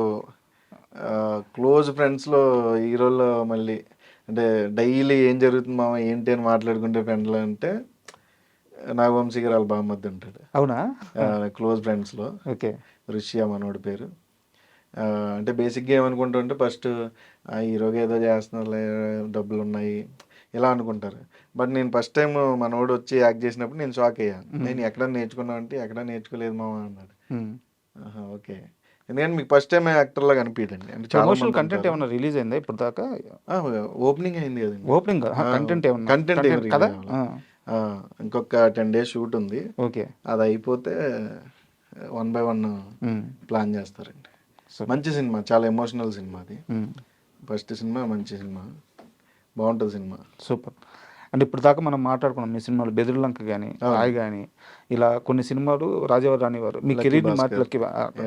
క్లోజ్ ఫ్రెండ్స్లో హీరోలో మళ్ళీ అంటే డైలీ ఏం జరుగుతుంది మామ ఏంటి అని మాట్లాడుకుంటే ఫ్రెండ్లో అంటే నాగవంశీ గారు వాళ్ళ బామ్మద్ది ఉంటాడు. అవునా? క్లోజ్ ఫ్రెండ్స్లో. ఓకే, ఋషియా మనోడి పేరు. అంటే బేసిక్గా ఏమనుకుంటుంటే ఫస్ట్ హీరోగా ఏదో చేస్తున్నారు, డబ్బులు ఉన్నాయి ఇలా అనుకుంటారు. బట్ నేను ఫస్ట్ టైం మనోడు వచ్చి యాక్ట్ చేసినప్పుడు నేను షాక్ అయ్యాను. నేను ఎక్కడ నేర్చుకున్నా అంటే ఎక్కడ నేర్చుకోలేదు మామ అన్నాడు. ఓకే, ఎందుకంటే మీకు ఫస్ట్ టైం యాక్టర్లా కనిపించండి. అంటే ప్రమోషనల్ కంటెంట్ ఏమైనా రిలీజ్ అయిందా ఇప్పుడు దాకా? ఓపెనింగ్ అయింది కదండి. ఓపెనింగ్ కంటెంట్ కదా. ఇంకొక 10 days షూట్ ఉంది. ఓకే, అది అయిపోతే 1 by 1 ప్లాన్ చేస్తారండి. మంచి సినిమా, చాలా ఎమోషనల్ సినిమా అది. ఫస్ట్ సినిమా మంచి సినిమా, బాగుంటుంది సినిమా. సూపర్. అంటే ఇప్పుడు దాకా మనం మాట్లాడుకున్నాం మీ సినిమాలు బెదుర్లంక కానీ రాయ్ కానీ ఇలా కొన్ని సినిమాలు రాజావారు రానివారు మీ కెరీర్ని మార్చి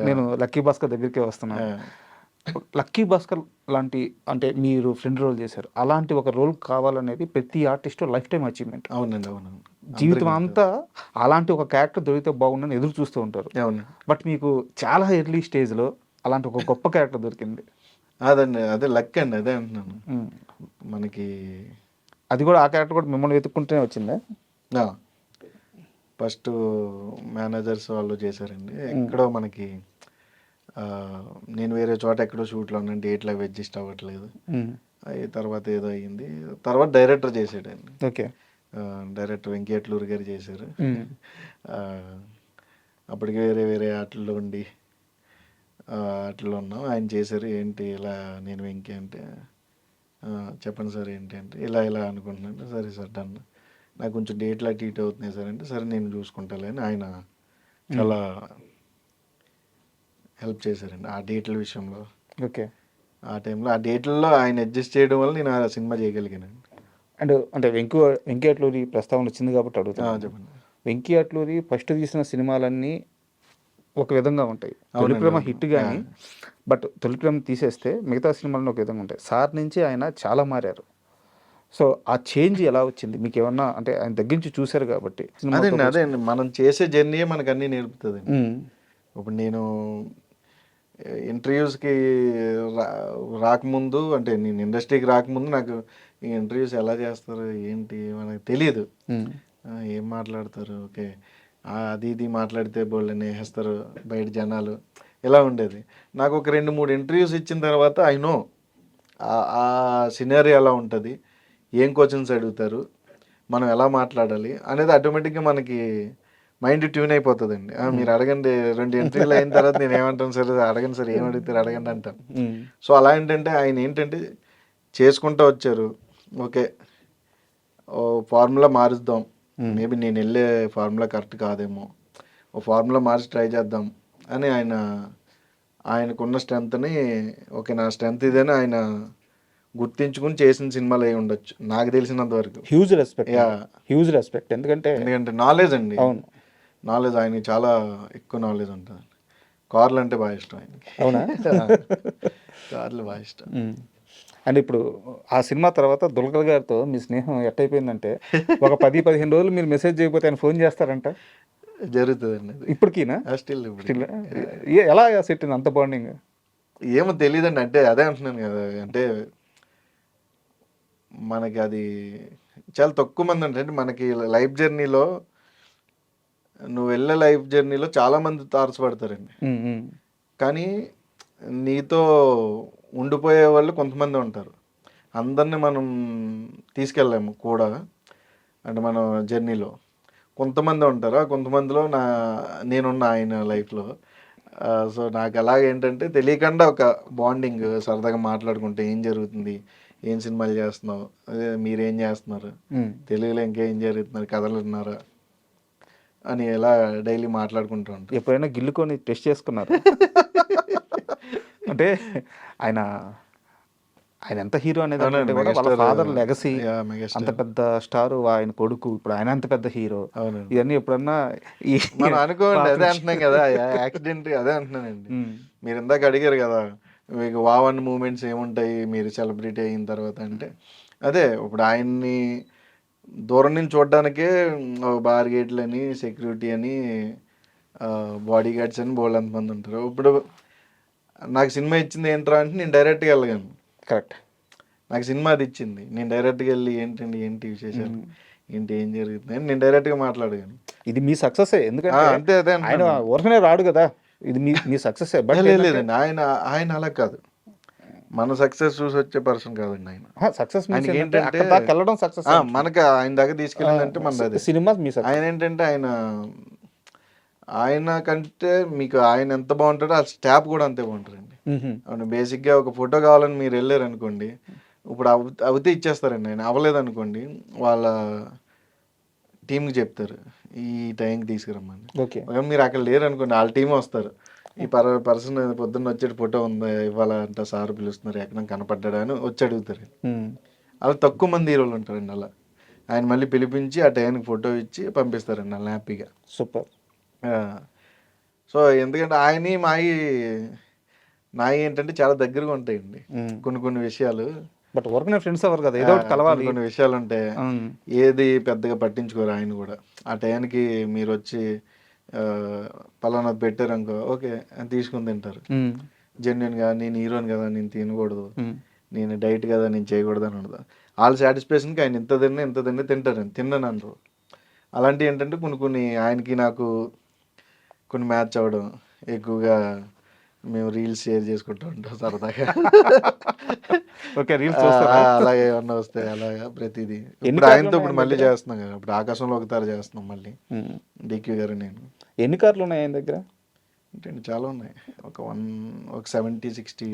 నేను లక్కీ భాస్కర్ దగ్గరికే వస్తున్నాను. లక్కీ భాస్కర్ లాంటి అంటే మీరు ఫ్రెండ్ రోల్ చేశారు, అలాంటి ఒక రోల్ కావాలనేది ప్రతి ఆర్టిస్ట్ లైఫ్ టైం అచీవ్మెంట్. అవునండి. జీవితం అంతా అలాంటి ఒక క్యారెక్టర్ దొరికితే బాగుందని ఎదురు చూస్తూ ఉంటారు. బట్ మీకు చాలా ఎర్లీ స్టేజ్లో అలాంటి ఒక గొప్ప క్యారెక్టర్ దొరికింది. అదే లక్ అండి, అదే అంటున్నాను. మనకి అది కూడా ఆ క్యారెక్టర్ కూడా మిమ్మల్ని వెతుక్కుంటూనే వచ్చిందా? ఫస్ట్ మేనేజర్స్ వాళ్ళు చేశారండి. ఎక్కడో మనకి నేను వేరే చోట ఎక్కడో షూట్లో ఉన్నాను, డేట్లు అవి అడ్జస్ట్ అవ్వట్లేదు. అవి తర్వాత ఏదో అయ్యింది, తర్వాత డైరెక్టర్ చేసాడండి. ఓకే, డైరెక్టర్ వెంకటేశ్వర గారు చేశారు. అప్పటికి వేరే వేరే ఆటల్లో ఉండి ఆటల్లో ఉన్నాం, ఆయన చేశారు. ఏంటి ఇలా నేను వెంకీ అంటే చెప్పండి సార్ ఏంటి అంటే ఇలా ఇలా అనుకుంటున్నాను. సరే సార్ డన్, నాకు కొంచెం డేట్లు అటు ఇటు అవుతున్నాయి సార్ అంటే సరే నేను చూసుకుంటాలే అని ఆయన చాలా హెల్ప్ చేశారండి ఆ డేట్ల విషయంలో. ఓకే, ఆ టైంలో ఆ డేట్లలో ఆయన అడ్జస్ట్ చేయడం వల్ల నేను ఆ సినిమా చేయగలిగానండి. అండ్ అంటే వెంకీ అట్లూరి ప్రస్తావన వచ్చింది కాబట్టి అడుగుతాను. చెప్పండి. వెంకీ అట్లూరి ఫస్ట్ తీసిన సినిమాలన్నీ ఒక విధంగా ఉంటాయి. తొలి ప్రేమ హిట్ కానీ, బట్ తొలి ప్రేమ తీసేస్తే మిగతా సినిమాలను ఒక విధంగా ఉంటాయి. సార్ నుంచి ఆయన చాలా మారారు. సో ఆ చేంజ్ ఎలా వచ్చింది మీకు ఏమన్నా? అంటే ఆయన దగ్గర నుంచి చూశారు కాబట్టి. అదే మనం చేసే జర్నీయే మనకు అన్నీ నేర్పుతుంది. ఇప్పుడు నేను ఇంటర్వ్యూస్కి రాకముందు, అంటే నేను ఇండస్ట్రీకి రాకముందు నాకు ఈ ఇంటర్వ్యూస్ ఎలా చేస్తారు ఏంటి మనకు తెలియదు. ఏం మాట్లాడతారు, ఓకే అది ఇది మాట్లాడితే బోళ్ళని వేస్తారు బయట జనాలు, ఇలా ఉండేది. నాకు ఒక 2-3 ఇంటర్వ్యూస్ ఇచ్చిన తర్వాత ఐ నో ఆ సినారీ ఎలా ఉంటుంది, ఏం క్వశ్చన్స్ అడుగుతారు, మనం ఎలా మాట్లాడాలి అనేది ఆటోమేటిక్గా మనకి మైండ్ ట్యూన్ అయిపోతుందండి. మీరు అడగండి, 2 ఇంటర్వ్యూలు అయిన తర్వాత నేను ఏమంటాను సార్, అడగండి సార్, ఏం అడుగుతారు అడగండి అంటాను. సో అలా ఏంటంటే ఆయన ఏంటంటే చేసుకుంటూ వచ్చారు. ఓకే ఓ ఫార్ములా మారుద్దాం, మేబీ నేను వెళ్ళే ఫార్ములా కరెక్ట్ కాదేమో, ఓ ఫార్ములా మార్చి ట్రై చేద్దాం అని ఆయనకున్న స్ట్రెంత్ని, ఓకే నా స్ట్రెంత్ ఇదేని ఆయన గుర్తించుకుని చేసిన సినిమాలు అయి ఉండొచ్చు నాకు తెలిసినంత వరకు. Huge respect. ఎందుకంటే నాలెడ్జ్ అండి. అవును, నాలెడ్జ్, ఆయనకి చాలా ఎక్కువ నాలెడ్జ్ ఉంటుంది. కార్లు అంటే బాగా ఇష్టం ఆయనకి. అవునా? కార్లు బాగా ఇష్టం. అంటే ఇప్పుడు ఆ సినిమా తర్వాత దుల్కర్ గారితో మీ స్నేహం ఎట్టయిపోయిందంటే ఒక 10-15 రోజులు మీరు మెసేజ్ చేయకపోతే ఆయన ఫోన్ చేస్తారంట. జరుగుతుందండి అది. ఇప్పటికీనా? స్టిల్ ఇప్పుడు స్టిల్ ఎలా సెట్ అయింది అంత బాండింగ్? ఏమో తెలియదండి. అంటే అదే అంటున్నాను కదా, అంటే మనకి అది చాలా తక్కువ మంది అంటే మనకి లైఫ్ జర్నీలో, నువ్వు వెళ్ళే లైఫ్ జర్నీలో చాలా మంది తారసపడతారండి. కానీ నీతో ఉండిపోయే వాళ్ళు కొంతమంది ఉంటారు. అందరిని మనం తీసుకెళ్ళాము కూడా, అంటే మన జర్నీలో కొంతమంది ఉంటారు. ఆ కొంతమందిలో నేనున్న ఆయన లైఫ్లో. సో నాకు అలాగేంటంటే తెలియకుండా ఒక బాండింగ్, సరదాగా మాట్లాడుకుంటే ఏం జరుగుతుంది, ఏం సినిమాలు చేస్తున్నావు, అదే మీరేం చేస్తున్నారు, తెలుగులో ఇంకేం జరుగుతున్నారు, కథలు విన్నారా అని ఎలా డైలీ మాట్లాడుకుంటూ ఉంటాం. ఎప్పుడైనా గిల్లుకొని టెస్ట్ చేసుకున్నారు? అంటే ఆయన ఆయన ఎంత హీరో అనేది అవునండి, అంటే కూడా వాళ్ళ మెగాస్టార్. ఫాదర్ లెగసీ, యా, అంత మెగాస్టార్. పెద్ద స్టార్, ఆయన కొడుకు ఇప్పుడు ఆయన అంత పెద్ద హీరో. అవునండి. ఇవన్నీ ఎప్పుడన్నా ఈ మనం అనుకోండి, అదే పాత అంటున్నాం కదా, యాక్సిడెంట్ అదే అంటున్నానండి. ఉమ్, మీరు ఇందాక అడిగారు కదా, మీకు వావన్ మూమెంట్స్ ఏముంటాయి మీరు సెలబ్రిటీ అయిన తర్వాత అంటే, అదే ఇప్పుడు ఆయన్ని దూరం నుంచి చూడడానికే బార్గేట్లు అని, సెక్యూరిటీ అని, బాడీ గార్డ్స్ అని బోల్డ్ అంతమంది ఉంటారు. ఇప్పుడు నాకు సినిమా ఇచ్చింది ఏంట్రా అంటే నేను డైరెక్ట్గా వెళ్ళగాను. కరెక్ట్. నాకు సినిమా అది ఇచ్చింది, నేను డైరెక్ట్గా వెళ్ళి ఏంటండి ఏంటి విశేషాలు, ఏంటి ఏం జరుగుతుంది అని నేను డైరెక్ట్గా మాట్లాడగాను. ఇది మీ సక్సెస్. ఎందుకంటే అంతే అదే ఆయన అంటున్నాను. ఊరకనే రాడు కదా, ఇది మీ సక్సెస్. బట్ లేదండి, ఆయన ఆయన అలా కాదు, మన సక్సెస్ చూసి వచ్చే పర్సన్ కాదండి ఆయన. సక్సెస్ మీన్స్ ఆయనకి ఏంటంటే ఏంటంటే అక్కడ దాకా వెళ్ళడం సక్సెస్. మనకి ఆయన దగ్గర తీసుకెళ్ళిందంటే మనది అదే. సినిమా మీ ఆయన సక్సెస్. ఏంటంటే ఆయన కంటే మీకు ఆయన ఎంత బాగుంటాడో ఆ స్టాఫ్ కూడా అంతే బాగుంటారండి. అవును, బేసిక్గా ఒక ఫోటో కావాలని మీరు వెళ్ళారు అనుకోండి, ఇప్పుడు అవుతే ఇచ్చేస్తారండి. ఆయన అవ్వలేదు అనుకోండి, వాళ్ళ టీంకి చెప్తారు ఈ టైంకి తీసుకురమ్మని. ఓకే. మీరు అక్కడ లేరు అనుకోండి, వాళ్ళ టీం వస్తారు, ఈ పర్సన్ పొద్దున్న వచ్చేటి ఫోటో ఉందా ఇవాళ అంట, సార్ పిలుస్తున్నారు ఎక్కడ కనపడ్డా అని వచ్చి అడుగుతారు. అలా తక్కువ మంది హీరోలు ఉంటారండి అలా. ఆయన మళ్ళీ పిలిపించి ఆ టైంకి ఫోటో ఇచ్చి పంపిస్తారండి అలా హ్యాపీగా. సూపర్. సో ఎందుకంటే ఆయన్ని నాయి ఏంటంటే చాలా దగ్గరగా ఉంటాయండి కొన్ని కొన్ని విషయాలు. బట్ వర్క్ ఫ్రెండ్స్ ఎవరు కదా, ఏదో ఒకటి కలవాలి. కొన్ని విషయాలు ఉంటాయి, ఏది పెద్దగా పట్టించుకోరు ఆయన కూడా. ఆ టైంకి మీరు వచ్చి పలానాది పెట్టారనుకో, ఓకే తీసుకుని తింటారు. జెన్యున్గా నేను హీరోని కదా, నేను తినకూడదు, నేను డైట్ కదా, నేను చేయకూడదు అని ఉండదు. వాళ్ళ సాటిస్ఫాక్షన్కి ఆయన ఇంత తిన్నా తింటారని తిన్నాను అనరు. అలాంటివి ఏంటంటే కొన్ని ఆయనకి నాకు కొన్ని మ్యాచ్ అవ్వడం, ఎక్కువగా మేము రీల్స్ షేర్ చేసుకుంటూ ఉంటాం సరదాగా. ఓకే, రీల్స్ చూస్తారా? అలాగే ఏమన్నా వస్తాయి అలాగా ప్రతిదీ. ఎన్ని ఇప్పుడు కార్లు ఆయనతో ఉన్నాయి ఇప్పుడు ఆయన మళ్ళీ దగ్గర? చేస్తున్నాం కదా, ఇప్పుడు ఆకాశంలో ఒకసారి చేస్తున్నాం మళ్ళీ, డిక్యూ గారు నేను. ఎన్ని కార్లు ఉన్నాయి ఆయన దగ్గర? అంటే చాలా ఉన్నాయి, ఒక 70-60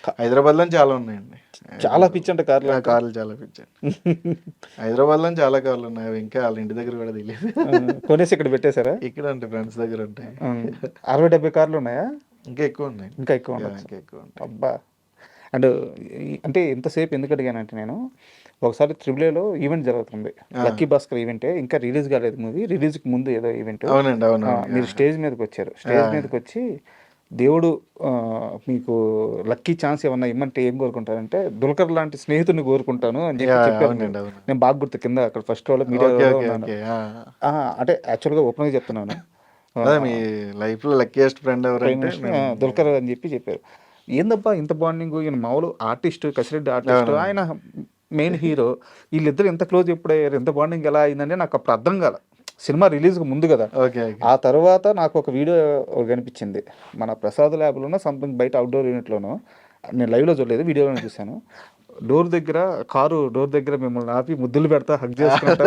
హైదరాబాద్లో చాలా ఉన్నాయండి. చాలా పిచ్చి అంటే కార్లు. కార్లు చాలా పిచ్చి. హైదరాబాద్లో చాలా కార్లు ఉన్నాయి, అవి ఇంకా వాళ్ళ ఇంటి దగ్గర కూడా తెలియదు. కొనేసి ఇక్కడ పెట్టేశారా? ఇక్కడ అంటే ఫ్రెండ్స్ దగ్గర ఉంటాయి. 60-70 కార్లు ఉన్నాయా? ఇంకా ఎక్కువ ఉన్నాయి. ఇంకా ఎక్కువ ఉన్నాయి. ఇంకా ఎక్కువ ఉంటాయి. అబ్బా. అండ్ అంటే ఇంతసేపు ఎందుకు అడిగానంటే, నేను ఒకసారి త్రిబుల్ ఈవెంట్ జరుగుతుంది, లక్కీ భాస్కర్ ఈవెంటే, ఇంకా రిలీజ్ కాలేదు మూవీ, రిలీజ్కి ముందు ఏదో ఈవెంట్. అవునండి, అవును. మీరు స్టేజ్ మీదకి వచ్చారు. స్టేజ్ మీదకి వచ్చి దేవుడు మీకు లక్కీ ఛాన్స్ ఏమన్నా ఇమ్మంటే ఏం కోరుకుంటారంటే, దుల్కర్ లాంటి స్నేహితుడిని కోరుకుంటాను అని చెప్పి చెప్పారు. నేను బాగా గుర్తు, కింద అక్కడ ఫస్ట్ రోలో మీడియాలో ఉన్నాను. అంటే యాక్చువల్గా ఓపెన్గా చెప్తున్నాను, మీ లైఫ్లో లక్కీయెస్ట్ ఫ్రెండ్ ఎవరంటే దుల్కర్ అని చెప్పి చెప్పారు. ఏందబ్బా ఇంత బాండింగ్, ఈయన మామూలు ఆర్టిస్ట్, కసిరెడ్డి ఆర్టిస్ట్, ఆయన మెయిన్ హీరో, వీళ్ళిద్దరు ఎంత క్లోజ్ ఎప్పుడు అయ్యారు, ఎంత బాండింగ్ ఎలా అయిందంటే నాకు అప్పుడు అర్థం కాల. సినిమా రిలీజ్కి ముందు కదా. ఆ తర్వాత నాకు ఒక వీడియో కనిపించింది, మన ప్రసాద్ ల్యాబ్లోనో సంథింగ్ బయట అవుట్డోర్ యూనిట్లోనో, నేను లైవ్లో చూడలేదు, వీడియోలో చూశాను. కారు డోర్ దగ్గర మిమ్మల్ని ఆపి ముద్దులు పెడతా, హగ్ చేసుకుంటా.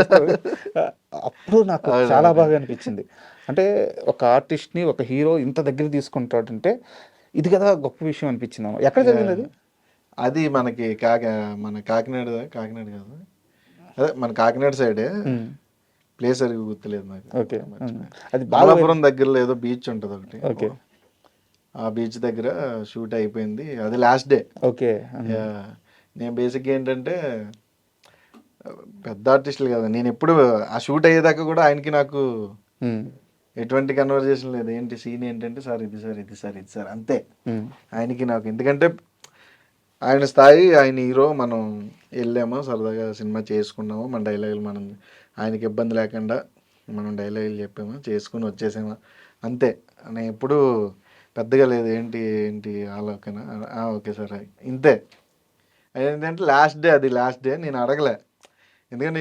అప్పుడు నాకు చాలా బాగా అనిపించింది. అంటే ఒక ఆర్టిస్ట్ని, ఒక హీరో ఇంత దగ్గర తీసుకుంటాడంటే ఇది కదా గొప్ప విషయం అనిపించింది. ఎక్కడ జరిగింది అది? అది మనకి మన కాకినాడ కాదు, అదే మన కాకినాడ సైడే, ప్లేస్ అది గుర్తులేదు నాకు. ఓకే, అది బాలాపురం దగ్గరలో ఏదో బీచ్ ఉంటుంది ఒకటి. ఓకే, ఆ బీచ్ దగ్గర షూట్ అయిపోయింది, అది లాస్ట్ డే. ఓకే. నేను బేసిక్గా ఏంటంటే పెద్ద ఆర్టిస్టులు కదా, నేను ఎప్పుడు ఆ షూట్ అయ్యేదాకా కూడా ఆయనకి నాకు ఎటువంటి కన్వర్జేషన్ లేదు. ఏంటి సీన్ ఏంటంటే సార్ ఇది సార్ ఇది సార్ ఇది సార్ అంతే. ఆయనకి నాకు ఎందుకంటే ఆయన స్థాయి, ఆయన హీరో, మనం వెళ్ళాము సరదాగా సినిమా చేసుకున్నాము, మన డైలాగులు మనం ఆయనకి ఇబ్బంది లేకుండా మనం డైలాగులు చెప్పాము, చేసుకుని వచ్చేసాము అంతే. నేను ఎప్పుడు పెద్దగా లేదు ఏంటి ఏంటి ఓకేనా, ఓకే సార్ ఇంతే. ఏంటంటే లాస్ట్ డే, అది లాస్ట్ డే నేను అడగలే. ఎందుకంటే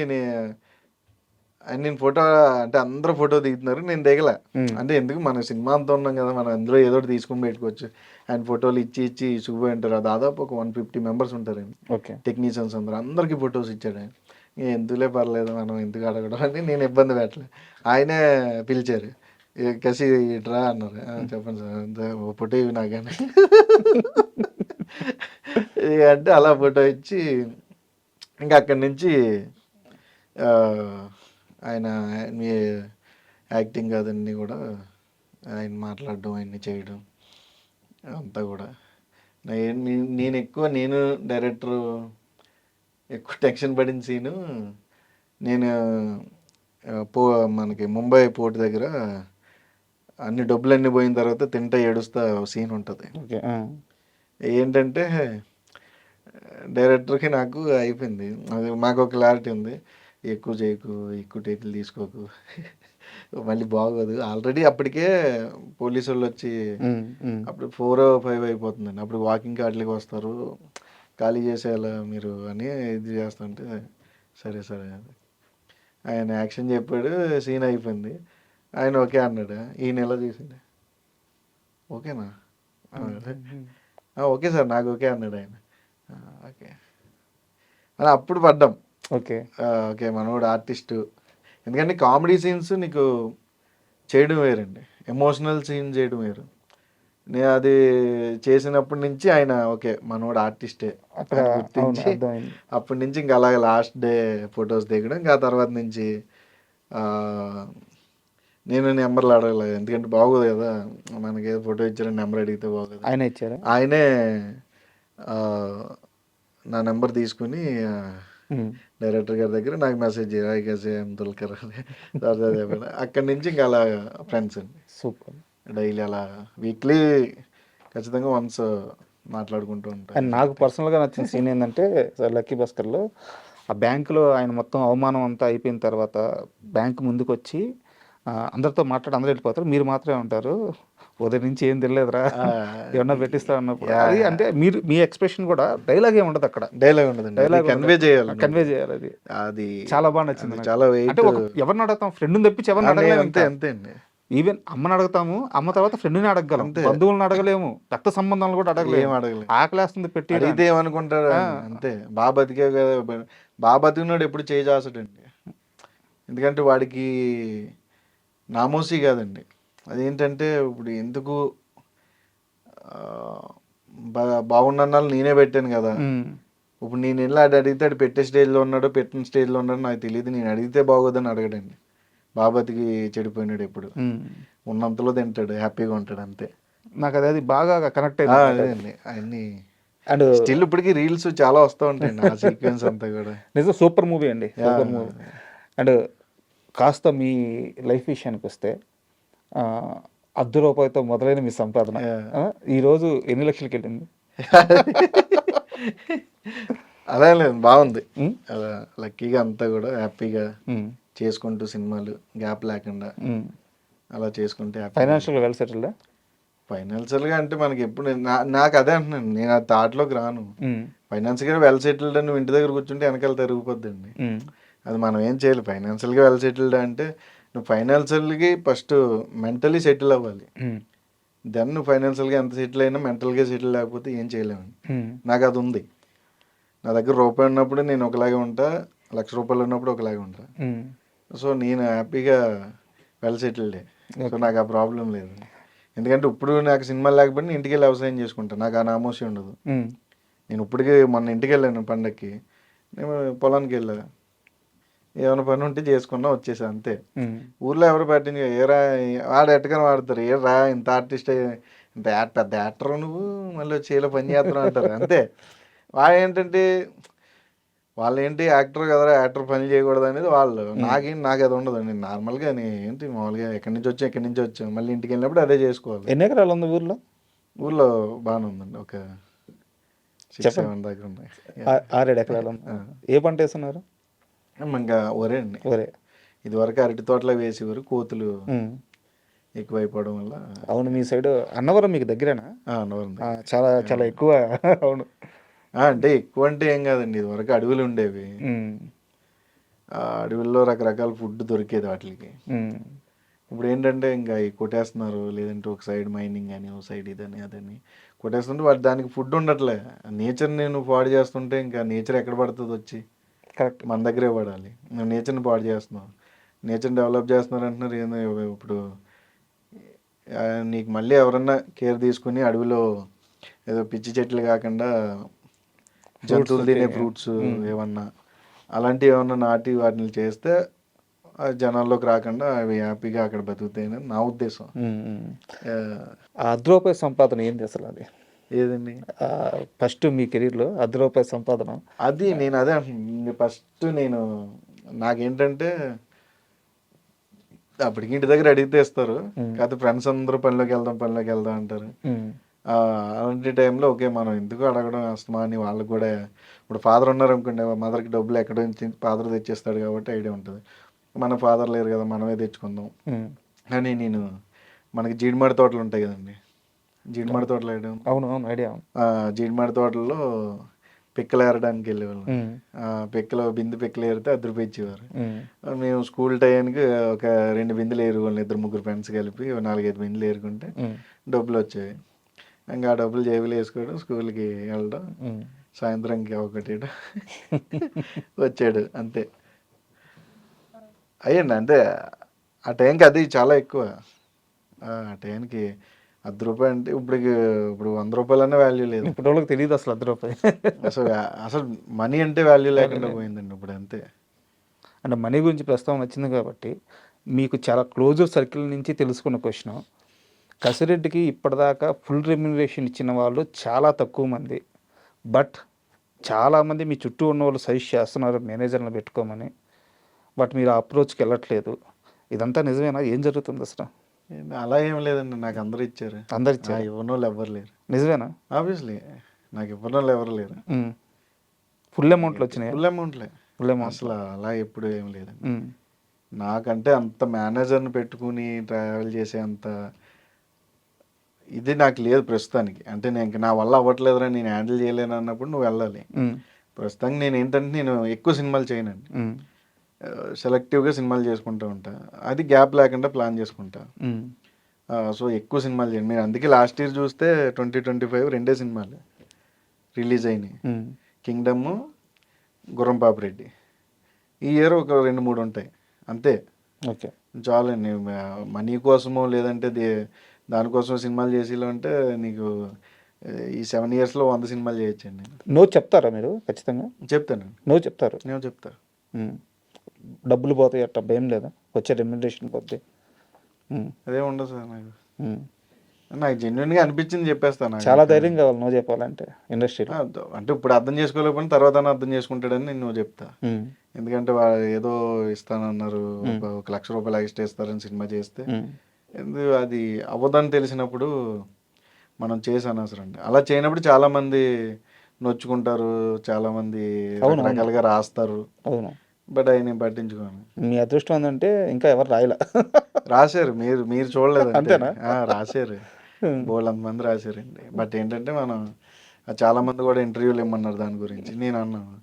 నేను ఫోటో అంటే అందరూ ఫోటో దిగుతున్నారు, నేను దిగలే. అంటే ఎందుకు, మన సినిమా అంతా ఉన్నాం కదా, మనం అందులో ఏదో ఒకటి తీసుకొని పెట్టుకోవచ్చు. ఆయన ఫోటోలు ఇచ్చి చూపి అంటారు. దాదాపు ఒక 150 మెంబర్స్ ఉంటారు టెక్నీషియన్స్, అందరికీ ఫొటోస్ ఇచ్చాడు ఆయన. ఎందుకులే పర్లేదు మనం ఎందుకు అడగడం అని నేను ఇబ్బంది పెట్టలే. ఆయనే పిలిచారు, కసి ఇట్రా అన్నారు. చెప్పండి సార్ అంత ఫోటో ఇవి నాకని అంటే అలా ఫోటో ఇచ్చి ఇంకా అక్కడి నుంచి ఆయన మీ యాక్టింగ్ అదన్నీ కూడా ఆయన మాట్లాడడం, ఆయన్ని చేయడం అంతా కూడా నేను డైరెక్టర్ ఎక్కువ టెన్షన్ పడిన సీను, నేను మనకి ముంబై పోర్ట్ దగ్గర అన్ని డబ్బులన్నీ పోయిన తర్వాత తింటా ఏడుస్తా సీన్ ఉంటుంది. ఏంటంటే డైరెక్టర్కి నాకు అయిపోయింది, అది మాకు ఒక క్లారిటీ ఉంది, ఎక్కువ చేయకు, ఎక్కువ టేకులు తీసుకోకు, మళ్ళీ బాగోదు. ఆల్రెడీ అప్పటికే పోలీసు వాళ్ళు వచ్చి అప్పుడు 4 or 5 అయిపోతుందండి. అప్పుడు వాకింగ్ వాటికి వస్తారు, ఖాళీ చేసేయాల మీరు అని ఇది చేస్తుంటే సరే సరే ఆయన యాక్షన్ చెప్పాడు, సీన్ అయిపోయింది. ఆయన ఓకే అన్నాడు. ఈ నెల తీసిండే ఓకేనా, ఓకే సార్ నాకు ఓకే అన్నాడు ఆయన. ఓకే అని అప్పుడు పడ్డాం. ఓకే ఓకే మనోడు ఆర్టిస్టు. ఎందుకంటే కామెడీ సీన్స్ నీకు చేయడం వేరండి, ఎమోషనల్ సీన్ చేయడం వేరు. నేను అది చేసినప్పటి నుంచి ఆయన ఓకే మనోడు ఆర్టిస్టే గుర్తించి అప్పటి నుంచి ఇంకా అలాగే లాస్ట్ డే ఫొటోస్ దిగడం. ఇంకా తర్వాత నుంచి నేను నెంబర్లు అడగలేదు, ఎందుకంటే బాగోదు కదా, మనకి ఏదో ఫోటో ఇచ్చారని నెంబర్ అడిగితే బాగోదు. ఆయన ఇచ్చారు, ఆయనే నా నెంబర్ తీసుకుని డైరెక్టర్ గారి దగ్గర నాకు మెసేజ్ దుల్కర్ అక్కడి నుంచి ఇంకా అలా ఫ్రెండ్స్ అండి. సూపర్. డైలీ అలా వీక్లీ ఖచ్చితంగా వన్స్ మాట్లాడుకుంటూ ఉంటాను. అండ్ నాకు పర్సనల్గా నచ్చిన సీన్ ఏంటంటే లక్కీ భాస్కర్లో ఆ బ్యాంకులో ఆయన మొత్తం అవమానం అంతా అయిపోయిన తర్వాత బ్యాంకు ముందుకు వచ్చి అందరితో మాట్లాడి అందరూ వెళ్ళిపోతారు, మీరు మాత్రమే ఉంటారు, ఉదయం నుంచి ఏం తెలియదురా ఏమన్నా పెట్టిస్తా అన్నప్పుడు అది అంటే మీరు మీ ఎక్స్ప్రెషన్ కూడా డైలాగ్ ఏమి ఉండదు అక్కడ, డైలాగ్ ఉండదు, డైలాగ్ కన్వే చేయాలి అది అది చాలా బాగా నచ్చింది. చాలా అంటే ఎవరిని అడగతాం, ఫ్రెండ్ని తెప్పించి ఎవరిని అడగలేము, అంతే అంతే అండి. ఈవెన్ అమ్మని అడగతాము, అమ్మ తర్వాత ఫ్రెండ్ని అడగగలం, బంధువులను అడగలేము, రక్త సంబంధాలను కూడా అడగలేము. ఆకలేస్తుంది పెట్టి అడిగితే ఏమనుకుంటారు అంతే. బాగా బతికే కదా, బాగా బతికినాడు ఎప్పుడు చేసాసడండి, ఎందుకంటే వాడికి నామోసి కాదండి. అదేంటంటే ఇప్పుడు ఎందుకు బాగున్నాళ్ళు నేనే పెట్టాను కదా, ఇప్పుడు నేను వెళ్ళి అడిగితే అడు పెట్టే స్టేజ్లో ఉన్నాడో పెట్టిన స్టేజ్లో ఉన్నాడో నాకు తెలియదు, నేను అడిగితే బాగోదని అడగడండి. బాబాతికి చెడిపోయినాడు, ఎప్పుడు ఉన్నంతలో తింటాడు, హ్యాపీగా ఉంటాడు అంతే. నాకు అది బాగా కనెక్ట్ అయింది అన్ని. అండ్ స్టిల్ ఇప్పటికి రీల్స్ చాలా వస్తూ ఉంటాయండి ఆ సీక్వెన్స్ అంతా కూడా. నిజం సూపర్ మూవీ అండి, సూపర్ మూవీ. అండ్ కాస్త మీ లైఫ్ విషయానికి వస్తే ₹10 మొదలైన మీ సంపాదన ఈరోజు ఎన్ని లక్షలకి వెళ్ళింది? అలా లేదు, బాగుంది అలా లక్కీగా అంతా కూడా హ్యాపీగా చేసుకుంటూ సినిమాలు గ్యాప్ లేకుండా అలా చేసుకుంటే ఫైనాన్షియల్గా వెల్ సెటిల్డ్. ఫైనాన్షియల్గా అంటే మనకి ఎప్పుడు నాకు అదే అంటున్నాను, నేను ఆ థాట్లోకి రాను. ఫైనాన్షియల్గా వెల్ సెటిల్డ్ అని ఇంటి దగ్గర కూర్చుంటే వెనకాల తిరిగిపోద్దండి, అది మనం ఏం చేయాలి. ఫైనాన్షియల్గా వెల్ సెటిల్డ్ అంటే నువ్వు ఫైనాన్షియల్గా ఫస్ట్ మెంటలీ సెటిల్ అవ్వాలి, దెన్ నువ్వు ఫైనాన్షియల్గా ఎంత సెటిల్ అయినా మెంటల్గా సెటిల్ లేకపోతే ఏం చేయలేము. నాకు అది ఉంది. నా దగ్గర రూపాయి ఉన్నప్పుడు నేను ఒకలాగే ఉంటా, ₹1,00,000 ఉన్నప్పుడు ఒకలాగే ఉంటా. సో నేను హ్యాపీగా వెల్ సెటిల్డే, సో నాకు ఆ ప్రాబ్లం లేదు. ఎందుకంటే ఇప్పుడు నాకు సినిమాలు లేకపోతే ఇంటికి వెళ్ళి వ్యవసాయం చేసుకుంటాను, నాకు ఆ నామోసి ఉండదు. నేను ఇప్పటికీ మొన్న ఇంటికి వెళ్ళాను పండక్కి, నేను పొలానికి వెళ్ళా, ఏమైనా పని ఉంటే చేసుకున్నా వచ్చేసా అంతే. ఊర్లో ఎవరు పట్టింది ఏరా వాడు ఎట్టగానే వాడతారు, ఏరా ఇంత ఆర్టిస్ట్ ఇంత పెద్ద యాక్టర్ నువ్వు మళ్ళీ వచ్చి ఇలా పని చేస్తాను అంటారు అంతే. వాడు ఏంటంటే వాళ్ళు ఏంటి యాక్టర్ కదరా, యాక్టర్ పని చేయకూడదు అనేది వాళ్ళు. నాకు అది ఉండదు. నేను నార్మల్గా ఏంటి మామూలుగా ఎక్కడి నుంచి వచ్చాం మళ్ళీ ఇంటికి వెళ్ళినప్పుడు అదే చేసుకోవాలి. ఎన్ని ఎకరాలు ఉంది ఊర్లో? ఊళ్ళో బాగానే ఉందండి, ఒక 6-7 దాకా ఉన్నాయి. 6-7 ఎకరాలు ఉంది. ఏ పంట వేస్తున్నారు? ఇంకా ఒరే అండి. ఒరే. ఇదివరకు అరటి తోటలో వేసేవారు, కోతులు ఎక్కువైపోవడం వల్ల. అవును, మీ సైడ్ అన్నవరం మీకు దగ్గరేనా? అన్నవరం చాలా చాలా ఎక్కువ. అవును. అంటే ఎక్కువ అంటే ఏం కాదండి, ఇదివరకు అడవులు ఉండేవి. ఆ అడవుల్లో రకరకాల ఫుడ్ దొరికేది వాటికి. ఇప్పుడు ఏంటంటే ఇంకా అవి కొట్టేస్తున్నారు, లేదంటే ఒక సైడ్ మైనింగ్ అని, ఒక సైడ్ ఇదని అదని కొట్టేస్తుంటే వాటి దానికి ఫుడ్ ఉండట్లే. నేచర్ నేను పాడు చేస్తుంటే ఇంకా నేచర్ ఎక్కడ పడుతుంది వచ్చి? కరెక్ట్, మన దగ్గరే పడాలి. మేము నేచర్ని పాడు చేస్తున్నాం, నేచర్ని డెవలప్ చేస్తున్నారు అంటున్నారు. ఏందో ఇప్పుడు నీకు మళ్ళీ ఎవరన్నా కేర్ తీసుకుని అడవిలో ఏదో పిచ్చి చెట్లు కాకుండా జంతువులు తినే ఫ్రూట్స్ ఏమన్నా అలాంటివి ఏమన్నా నాటి వాటిని చేస్తే జనాల్లోకి రాకుండా అవి హ్యాపీగా అక్కడ బతుకుతాయని నా ఉద్దేశం. ఆ రూపాయి సంపాదన ఏంది అసలు? అది ఏదండి ఫస్ట్ మీ కెరీర్లో రూపాయి సంపాదన? అది నేను అదే అంటున్నాను. ఫస్ట్ నాకేంటంటే అప్పటికి ఇంటి దగ్గర అడిగితే ఇస్తారు, కాకపోతే ఫ్రెండ్స్ అందరూ పనిలోకి వెళ్దాం అంటారు. అలాంటి టైంలో ఓకే మనం ఎందుకు అడగడం అస్తమా అని వాళ్ళకి కూడా. ఇప్పుడు ఫాదర్ ఉన్నారు అనుకోండి, మదర్కి డబ్బులు ఎక్కడ నుంచి ఫాదర్ తెచ్చేస్తాడు కాబట్టి ఐడియా ఉంటుంది. మన ఫాదర్ లేరు కదా, మనమే తెచ్చుకుందాం అని మనకి జీడిమాడి తోటలు ఉంటాయి కదండి, జీడిమాడి తోటలు ఐడియా? అవును అవును, ఐడియా. జీడిమాడి తోటల్లో పిక్కలు ఏరడానికి వెళ్ళేవాళ్ళం. పిక్కలు పిక్కలు ఏరితే ₹10 ఇచ్చేవారు. మేము స్కూల్ టైంకి ఒక 2 బిందెలు ఏరుకోవాలి, 2-3 ఫ్రెండ్స్ కలిపి 4-5 బిందెలు ఏరుకుంటే డబ్బులు వచ్చేవి. ఇంకా ఆ డబ్బులు జేబులు వేసుకోవడం, స్కూల్కి వెళ్ళడం, సాయంత్రంకి ఒకటి వచ్చాడు అంతే అయ్యండి. అంతే ఆ టైంకి అది చాలా ఎక్కువ. ఆ టైంకి ₹10 అంటే ఇప్పుడు ₹100 వాల్యూ లేదు. ఇప్పుడు వాళ్ళకి తెలియదు అసలు ₹10. అసలు మనీ అంటే వాల్యూ లేకుండా పోయిందండి ఇప్పుడు. అంతే. అంటే మనీ గురించి ప్రస్తావన వచ్చింది కాబట్టి మీకు చాలా క్లోజర్ సర్కిల్ నుంచి తెలుసుకున్న క్వశ్చన్, కసిరెడ్డికి ఇప్పటిదాకా ఫుల్ రెమ్యునరేషన్ ఇచ్చిన వాళ్ళు చాలా తక్కువ మంది, బట్ చాలామంది మీ చుట్టూ ఉన్న వాళ్ళు సజెస్ట్ చేస్తున్నారు మేనేజర్లను పెట్టుకోమని, బట్ మీరు ఆ అప్రోచ్కి వెళ్ళట్లేదు. ఇదంతా నిజమేనా? ఏం జరుగుతుంది అసలు? అలా ఏం లేదండి, నాకు అందరు ఇచ్చారు. ఇవ్వని వాళ్ళు ఎవరు లేరు. నిజమేనా? ఆబ్వియస్లీ నాకు ఇవ్వని వాళ్ళు ఎవరు లేరు. ఫుల్ అమౌంట్లు వచ్చినాయి? ఫుల్ అమౌంట్లే అసలు. అలా ఎప్పుడు ఏం లేదండి. నాకంటే అంత మేనేజర్ని పెట్టుకుని ట్రావెల్ చేసే అంత ఇది నాకు లేదు ప్రస్తుతానికి. అంటే నా వల్ల అవ్వట్లేదురా, నేను హ్యాండిల్ చేయలేను అన్నప్పుడు నువ్వు వెళ్ళాలి. ప్రస్తుతానికి నేను ఎక్కువ సినిమాలు చేయనండి, సెలెక్టివ్గా సినిమాలు చేసుకుంటూ ఉంటా. అది గ్యాప్ లేకుండా ప్లాన్ చేసుకుంటా. సో ఎక్కువ సినిమాలు చేయండి మీరు. అందుకే లాస్ట్ ఇయర్ చూస్తే 2025 2 సినిమాలు రిలీజ్ అయినాయి, కింగ్డమ్, గుర్రం పాపిరెడ్డి. ఈ ఇయర్ ఒక 2-3 ఉంటాయి అంతే. ఓకే, చాలండి. మనీ కోసమో లేదంటే దానికోసం సినిమాలు చేసేలో అంటే నీకు ఈ 7 ఇయర్స్లో 100 సినిమాలు చేయొచ్చండి. నో చెప్తారా మీరు? ఖచ్చితంగా చెప్తానండి. నో చెప్తారు? నేను చెప్తా. డబ్బులు పోతాయి అట్ట భయం లేదా? వచ్చే రెమ్యునరేషన్ పోతే? అదే ఉండదు సార్. నాకు జెన్యున్గా అనిపించింది చెప్పేస్తాను. చాలా ధైర్యం కావాలి నో చెప్పాలంటే ఇండస్ట్రీలో. అంటే ఇప్పుడు అర్థం చేసుకోలేకపోయినా తర్వాత అర్థం చేసుకుంటాడని నేను చెప్తా. ఎందుకంటే వాళ్ళు ఏదో ఇస్తానన్నారు, ₹1,00,000 ఎక్స్ట్రా ఇస్తారని సినిమా చేస్తే అది అవ్వదని తెలిసినప్పుడు మనం చేసి అనవసరం అండి. అలా చేయనప్పుడు చాలామంది నొచ్చుకుంటారు, చాలామంది రకరకాలుగా రాస్తారు. అవును, బట్ అవి నేను పట్టించుకోను. మీ అదృష్టం ఏంటంటే ఇంకా ఎవరు రాయలే. రాశారు, మీరు చూడలేదు అంతేనా? రాశారు, బోల్డంతమంది రాశారండి. బట్ ఏంటంటే మనం చాలామంది కూడా ఇంటర్వ్యూలు ఇమ్మన్నారు దాని గురించి. నేను అన్నాను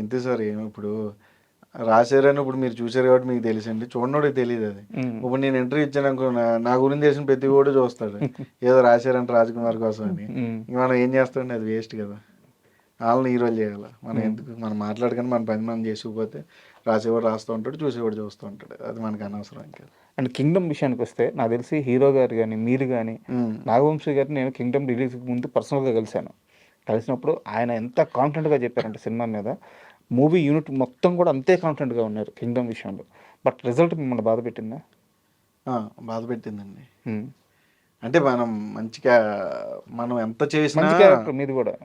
ఇంతే సార్, ఇప్పుడు రాశారని ఇప్పుడు మీరు చూసారు కాబట్టి మీకు తెలిసండి, చూడనోడికి తెలియదు అది. ఇప్పుడు నేను ఇంటర్వ్యూ ఇచ్చాను నా గురించి తెలిసిన ప్రతి కూడా చూస్తాడు, ఏదో రాశారంటే రాజ్కుమార్ కోసం అని. ఇంక మనం ఏం చేస్తామండి, అది వేస్ట్ కదా. వాళ్ళని హీరోలు చేయాలి, మనం ఎందుకు? మనం మాట్లాడుకొని మన పని మనం చేసుకుపోతే రాసేవాడు రాస్తూ ఉంటాడు, చూసేవాడు చూస్తూ ఉంటాడు, అది మనకు అనవసరం. ఇంకా అండ్ కింగ్డమ్ విషయానికి వస్తే నాకు తెలిసి హీరో గారు కానీ మీరు కానీ నాగవంశీ గారిని నేను కింగ్డమ్ రిలీజ్కి ముందు పర్సనల్గా కలిసినప్పుడు ఆయన ఎంత కాన్ఫిడెంట్గా చెప్పారంటే సినిమా మీద, మూవీ యూనిట్ మొత్తం కూడా అంతే కాన్ఫిడెంట్గా ఉన్నారు కింగ్డమ్ విషయంలో. బట్ రిజల్ట్ మిమ్మల్ని బాధ పెట్టిందా? బాధ పెట్టిందండి. అంటే మనం మంచిగా మనం ఎంత చేసినా క్యారెక్టర్ మీది కూడా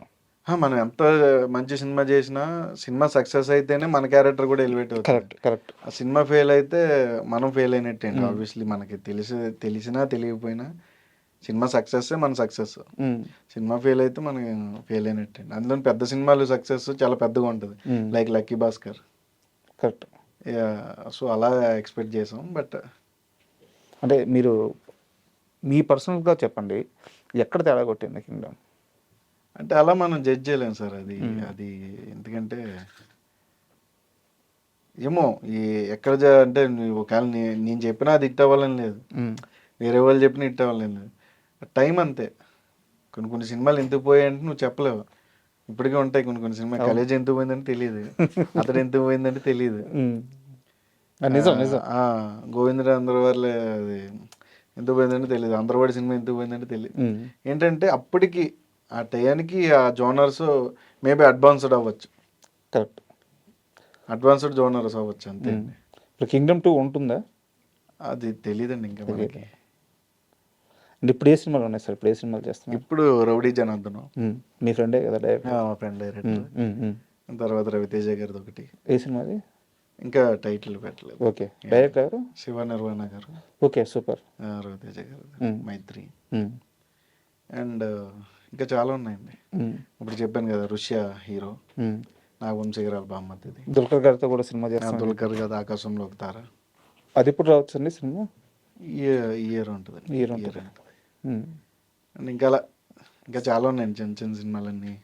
మనం ఎంత మంచి సినిమా చేసినా సినిమా సక్సెస్ అయితేనే మన క్యారెక్టర్ కూడా ఎలివేట్ అవుతుంది. Correct correct. ఆ సినిమా ఫెయిల్ అయితే మనం ఫెయిల్ అయినట్టే అండి. ఆబ్వియస్లీ మనకి తెలిసినా తెలియకపోయినా సినిమా సక్సెస్ మన సక్సెస్. సినిమా ఫెయిల్ అయితే మనకి ఫెయిల్ అయినట్టే అండి. అందులో పెద్ద సినిమాలు సక్సెస్ చాలా పెద్దగా ఉంటుంది. Like lucky Bhaskar. Correct. So అలా ఎక్స్పెక్ట్ చేసాం. బట్ అంటే మీరు మీ పర్సనల్గా చెప్పండి, ఎక్కడ తేడా కొట్టింది కింగ్డమ్? అంటే అలా మనం జడ్జ్ చేయలేం సార్. అది ఎందుకంటే ఏమో ఈ అంటే ఒకవేళ నేను చెప్పినా అది హిట్ అవ్వాలని లేదు, వేరే వాళ్ళు చెప్పినా హిట్ అవ్వాలని లేదు. టైం అంతే. కొన్ని సినిమాలు ఎందుకు పోయాయంటే నువ్వు చెప్పలేవు. ఇప్పటికే ఉంటాయి కొన్ని సినిమా. కాలేజ్ ఎందుకు పోయిందంటే తెలియదు, అతడు ఎందుకు పోయిందంటే తెలియదు. నిజం నిజం. గోవిందరాంధ్ర వాళ్ళ అది ఎందుకు పోయిందంటే తెలియదు, అందరవాడి సినిమా ఎందుకు పోయిందంటే తెలియదు. ఏంటంటే అప్పటికి ఆ టయానికి ఆ జోనర్స్ మేబీ అడ్వాన్స్డ్ అవ్వచ్చు. కరెక్ట్. అడ్వాన్స్డ్ జోనర్స్ అవ్వచ్చు అంతే. ఇప్పుడు కింగ్డమ్ 2 ఉంటుందా? అది తెలియదండి ఇంకా మనకి. అంటే ఇప్పుడు ఏ సినిమాలు ఉన్నాయి సార్? ఇప్పుడు ఏ సినిమాలు చేస్తున్నారు? ఇప్పుడు రౌడీ జనార్దనం. మీ ఫ్రెండే కదా డైరెక్టర్? మా ఫ్రెండ్ డైరెక్టర్. తర్వాత రవితేజ గారిది ఒకటి. ఏ సినిమాది? ఇంకా టైటిల్ పెట్టలేదు. ఓకే. డైరెక్టర్ ఎవరు? శివ నిర్వాణ గారు. Okay super. రవితేజ గారు, మైత్రి. అండ్ ఇంకా చాలా ఉన్నాయండి. ఇప్పుడు చెప్పాను కదా ఋష్య హీరో, నాగవంశీరావు బామ్మతిది. దుల్కర్ గారితో కూడా సినిమా చేస్తాను. దుల్కర్ కదా ఆకాశంలో ఒక తార. అది ఇప్పుడు రావచ్చు అండి సినిమా? ఇయర్ ఉంటుంది. ఇయర్ ఉంటుంది. అండ్ ఇంకా చాలా ఉన్నాయండి చిన్న చిన్న సినిమాలన్నీ.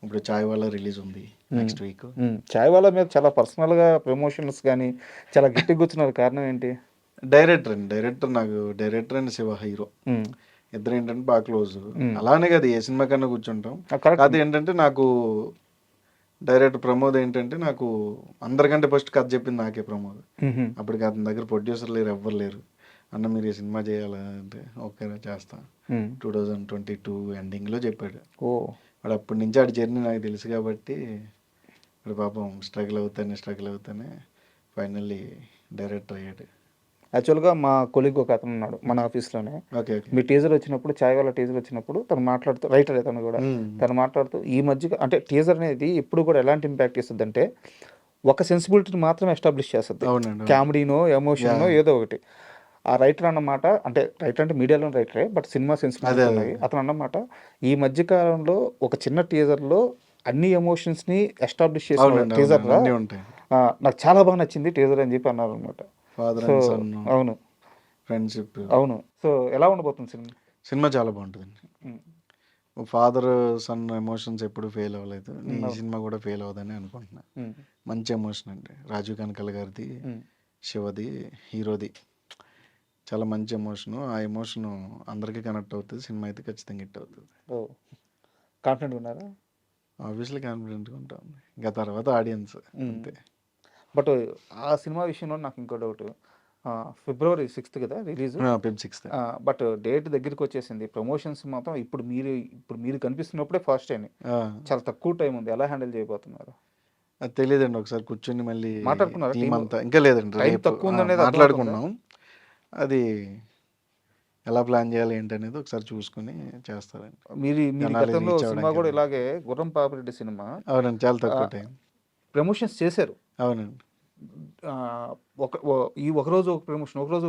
ఇప్పుడు చాయ్ వాళ్ళ రిలీజ్ ఉంది నెక్స్ట్ వీక్. చాయ్ వాళ్ళ మీద చాలా పర్సనల్గా ప్రమోషన్స్ కానీ చాలా గట్టిగా కూర్చున్నారు. కారణం ఏంటి? డైరెక్టర్ నాకు డైరెక్టర్ అండ్ శివ హీరో ఇద్దరు ఏంటంటే బాగా క్లోజ్. అలానే కదా ఏ సినిమా కన్నా కూర్చుంటాం. అది ఏంటంటే నాకు డైరెక్టర్ ప్రమోద్ ఏంటంటే నాకు అందరికంటే ఫస్ట్ కథ చెప్పింది నాకే ప్రమోద్. అప్పటికి అతని దగ్గర ప్రొడ్యూసర్ లేరు, ఎవ్వరు లేరు. అన్న మీరు ఈ సినిమా చేయాలంటే ఓకే చేస్తా 2022 ఎండింగ్లో చెప్పాడు. వాడు అప్పటి నుంచి ఆడి జర్నీ నాకు తెలుసు కాబట్టి వాడు పాపం స్ట్రగుల్ అవుతానే ఫైనల్లీ డైరెక్టర్ అయ్యాడు. యాక్చువల్గా మా కొలీగ్ ఒక అతను ఉన్నాడు మన ఆఫీస్లోనే. ఓకే. మీ టీజర్ వచ్చినప్పుడు, చాయ్ వాళ్ళ టీజర్ వచ్చినప్పుడు తను మాట్లాడుతూ, రైటర్ అతను కూడా, తను మాట్లాడుతూ ఈ మధ్య అంటే టీజర్ అనేది ఎప్పుడు కూడా ఎలాంటి ఇంపాక్ట్ ఇస్తుంది అంటే ఒక సెన్సిబిలిటీని మాత్రమే ఎస్టాబ్లిష్ చేస్తుంది. కామెడీనో ఎమోషనో ఏదో ఒకటి. ఆ రైటర్ అన్నమాట, అంటే రైటర్ అంటే మీడియాలో రైటరే, బట్ సినిమా సెన్సిబిలిటీ ఉన్నాయి. అతను అన్నమాట ఈ మధ్యకాలంలో ఒక చిన్న టీజర్లో అన్ని ఎమోషన్స్ని ఎస్టాబ్లిష్ చేసిన టీజర్ నాకు చాలా బాగా నచ్చింది టీజర్ అని చెప్పి అన్నారు అనమాట. అవును, ఫ్రెండ్షిప్. అవును. సో ఎలా ఉండబోతుంది సినిమా? సినిమా చాలా బాగుంటుందండి. ఫాదర్ సన్ ఎమోషన్స్ ఎప్పుడు ఫెయిల్ అవ్వలేదు. ఈ సినిమా కూడా ఫెయిల్ అవ్వదని అనుకుంటున్నా. మంచి ఎమోషన్ అండి. రాజీవ్ కనకాల గారిది, శివది, హీరోది చాలా మంచి ఎమోషను. ఆ ఎమోషను అందరికీ కనెక్ట్ అవుతుంది. సినిమా అయితే ఖచ్చితంగా హిట్ అవుతుంది. కాన్ఫిడెంట్ ఉన్నారా? ఆబ్వియస్లీ కాన్ఫిడెంట్గా ఉంటాం. ఇంకా తర్వాత ఆడియన్స్ అంతే. బట్ ఆ సినిమా విషయంలో నాకు ఇంకో డౌట్. February 6th కదా release? Feb 6th. But date దగ్గరికి వచ్చేసింది. ప్రమోషన్స్ మాత్రం ఇప్పుడు మీరు కనిపిస్తున్నప్పుడే ఫాస్ట్ అయినాయి. చాలా తక్కువ టైం ఉంది. ఎలా హ్యాండిల్ చేయబోతున్నారు? అది తెలియదండి. ఒకసారి కూర్చొని మళ్ళీ మాట్లాడుకున్నారు టీం అంతా. ఇంకా లేదండి, టైం తక్కువ ఉందనేది మాట్లాడుకున్నాం. అది ఎలా ప్లాన్ చేయాలి ఏంటి అనేది ఒకసారి చూసుకుని చేస్తారండి. మీరు గతంలో సినిమా కూడా ఇలాగే గుర్రం పాపిరెడ్డి సినిమా. అవునండి, చాలా తక్కువ టైం ప్రమోషన్స్ చేశారు. అవునండి. ఈ ఒకరోజు ఒక ప్రమోషన్, ఒకరోజు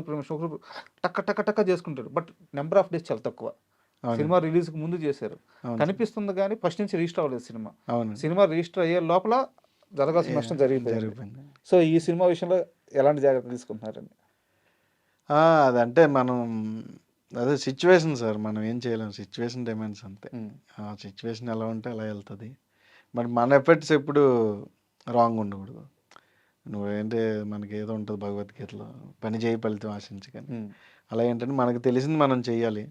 టక్క చేసుకుంటారు. బట్ నెంబర్ ఆఫ్ డేస్ చాలా తక్కువ. సినిమా రిలీజ్కి ముందు చేశారు. కనిపిస్తుంది కానీ ఫస్ట్ నుంచి రిజిస్టర్ అవ్వలేదు సినిమా. సినిమా రిజిస్టర్ అయ్యే లోపల జరగాల్సిన నష్టం జరిగిపోయింది. సో ఈ సినిమా విషయంలో ఎలాంటి జాగ్రత్తలు తీసుకుంటున్నారండి? అదంటే మనం అదే సిచ్యువేషన్ సార్, మనం ఏం చేయలేము. సిచ్యువేషన్ డిమాండ్స్ అంతే. ఆ సిచ్యువేషన్ ఎలా ఉంటే అలా వెళ్తుంది. బట్ మన ఎఫర్ట్స్ ఎప్పుడు రాంగ్ ఉండకూడదు. నువ్వేంటే మనకి ఏదో ఉంటుంది భగవద్గీతలో, పని చేయి ఫలితం ఆశించి. కానీ అలా ఏంటంటే మనకు తెలిసింది మనం చెయ్యాలి.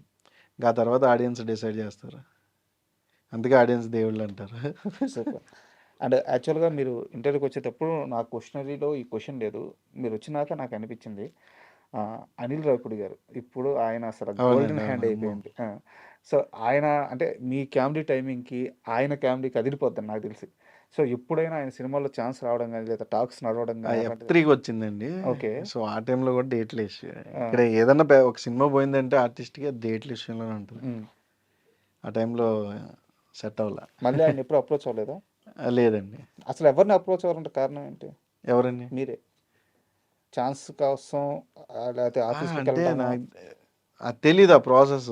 ఇంకా ఆ తర్వాత ఆడియన్స్ డిసైడ్ చేస్తారు. అందుకే ఆడియన్స్ దేవుళ్ళు అంటారు. అండ్ యాక్చువల్గా మీరు ఇంటర్వ్యూకి వచ్చేటప్పుడు నా క్వశ్చనరీలో ఈ క్వశ్చన్ లేదు. మీరు వచ్చినాక నాకు అనిపించింది, అనిల్ రావిపూడి గారు ఇప్పుడు ఆయన అసలు గోల్డెన్ హ్యాండ్ అయిపోయింది. సో ఆయన అంటే మీ కామెడీ టైమింగ్కి ఆయన కామెడీకి అదిరిపోద్దని నాకు తెలిసి. సో ఎప్పుడైనా ఆయన సినిమాలో ఛాన్స్ రావడం కానీ లేదా టాక్స్ నడవడం కానీ F3 వచ్చిందండి. ఓకే. సో ఆ టైంలో కూడా డేట్లు ఇష్యూ. ఇక్కడ ఏదన్నా ఒక సినిమా పోయిందంటే ఆర్టిస్ట్కి డేట్ల విషయంలోనే ఉంటుంది. ఆ టైంలో సెట్ అవ్వలా. మళ్ళీ ఆయన ఎప్పుడు అప్రోచ్ అవ్వలేదా? లేదండి. అసలు ఎవరిని అప్రోచ్ అవ్వాలంటే కారణం ఏంటి? ఎవరండి? మీరే. ఛాన్స్ కోసం లేకపోతే ఆఫీస్‌కి అంటే వెళ్ళడమా? నాకు అది తెలీదు ఆ ప్రాసెస్.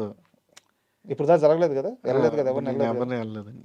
ఇప్పుడు దాకా జరగలేదు కదా? వెళ్ళలేదు కదా? ఎవరిని వెళ్ళలేదు కదా? ఎవరిని వెళ్ళలేదండి.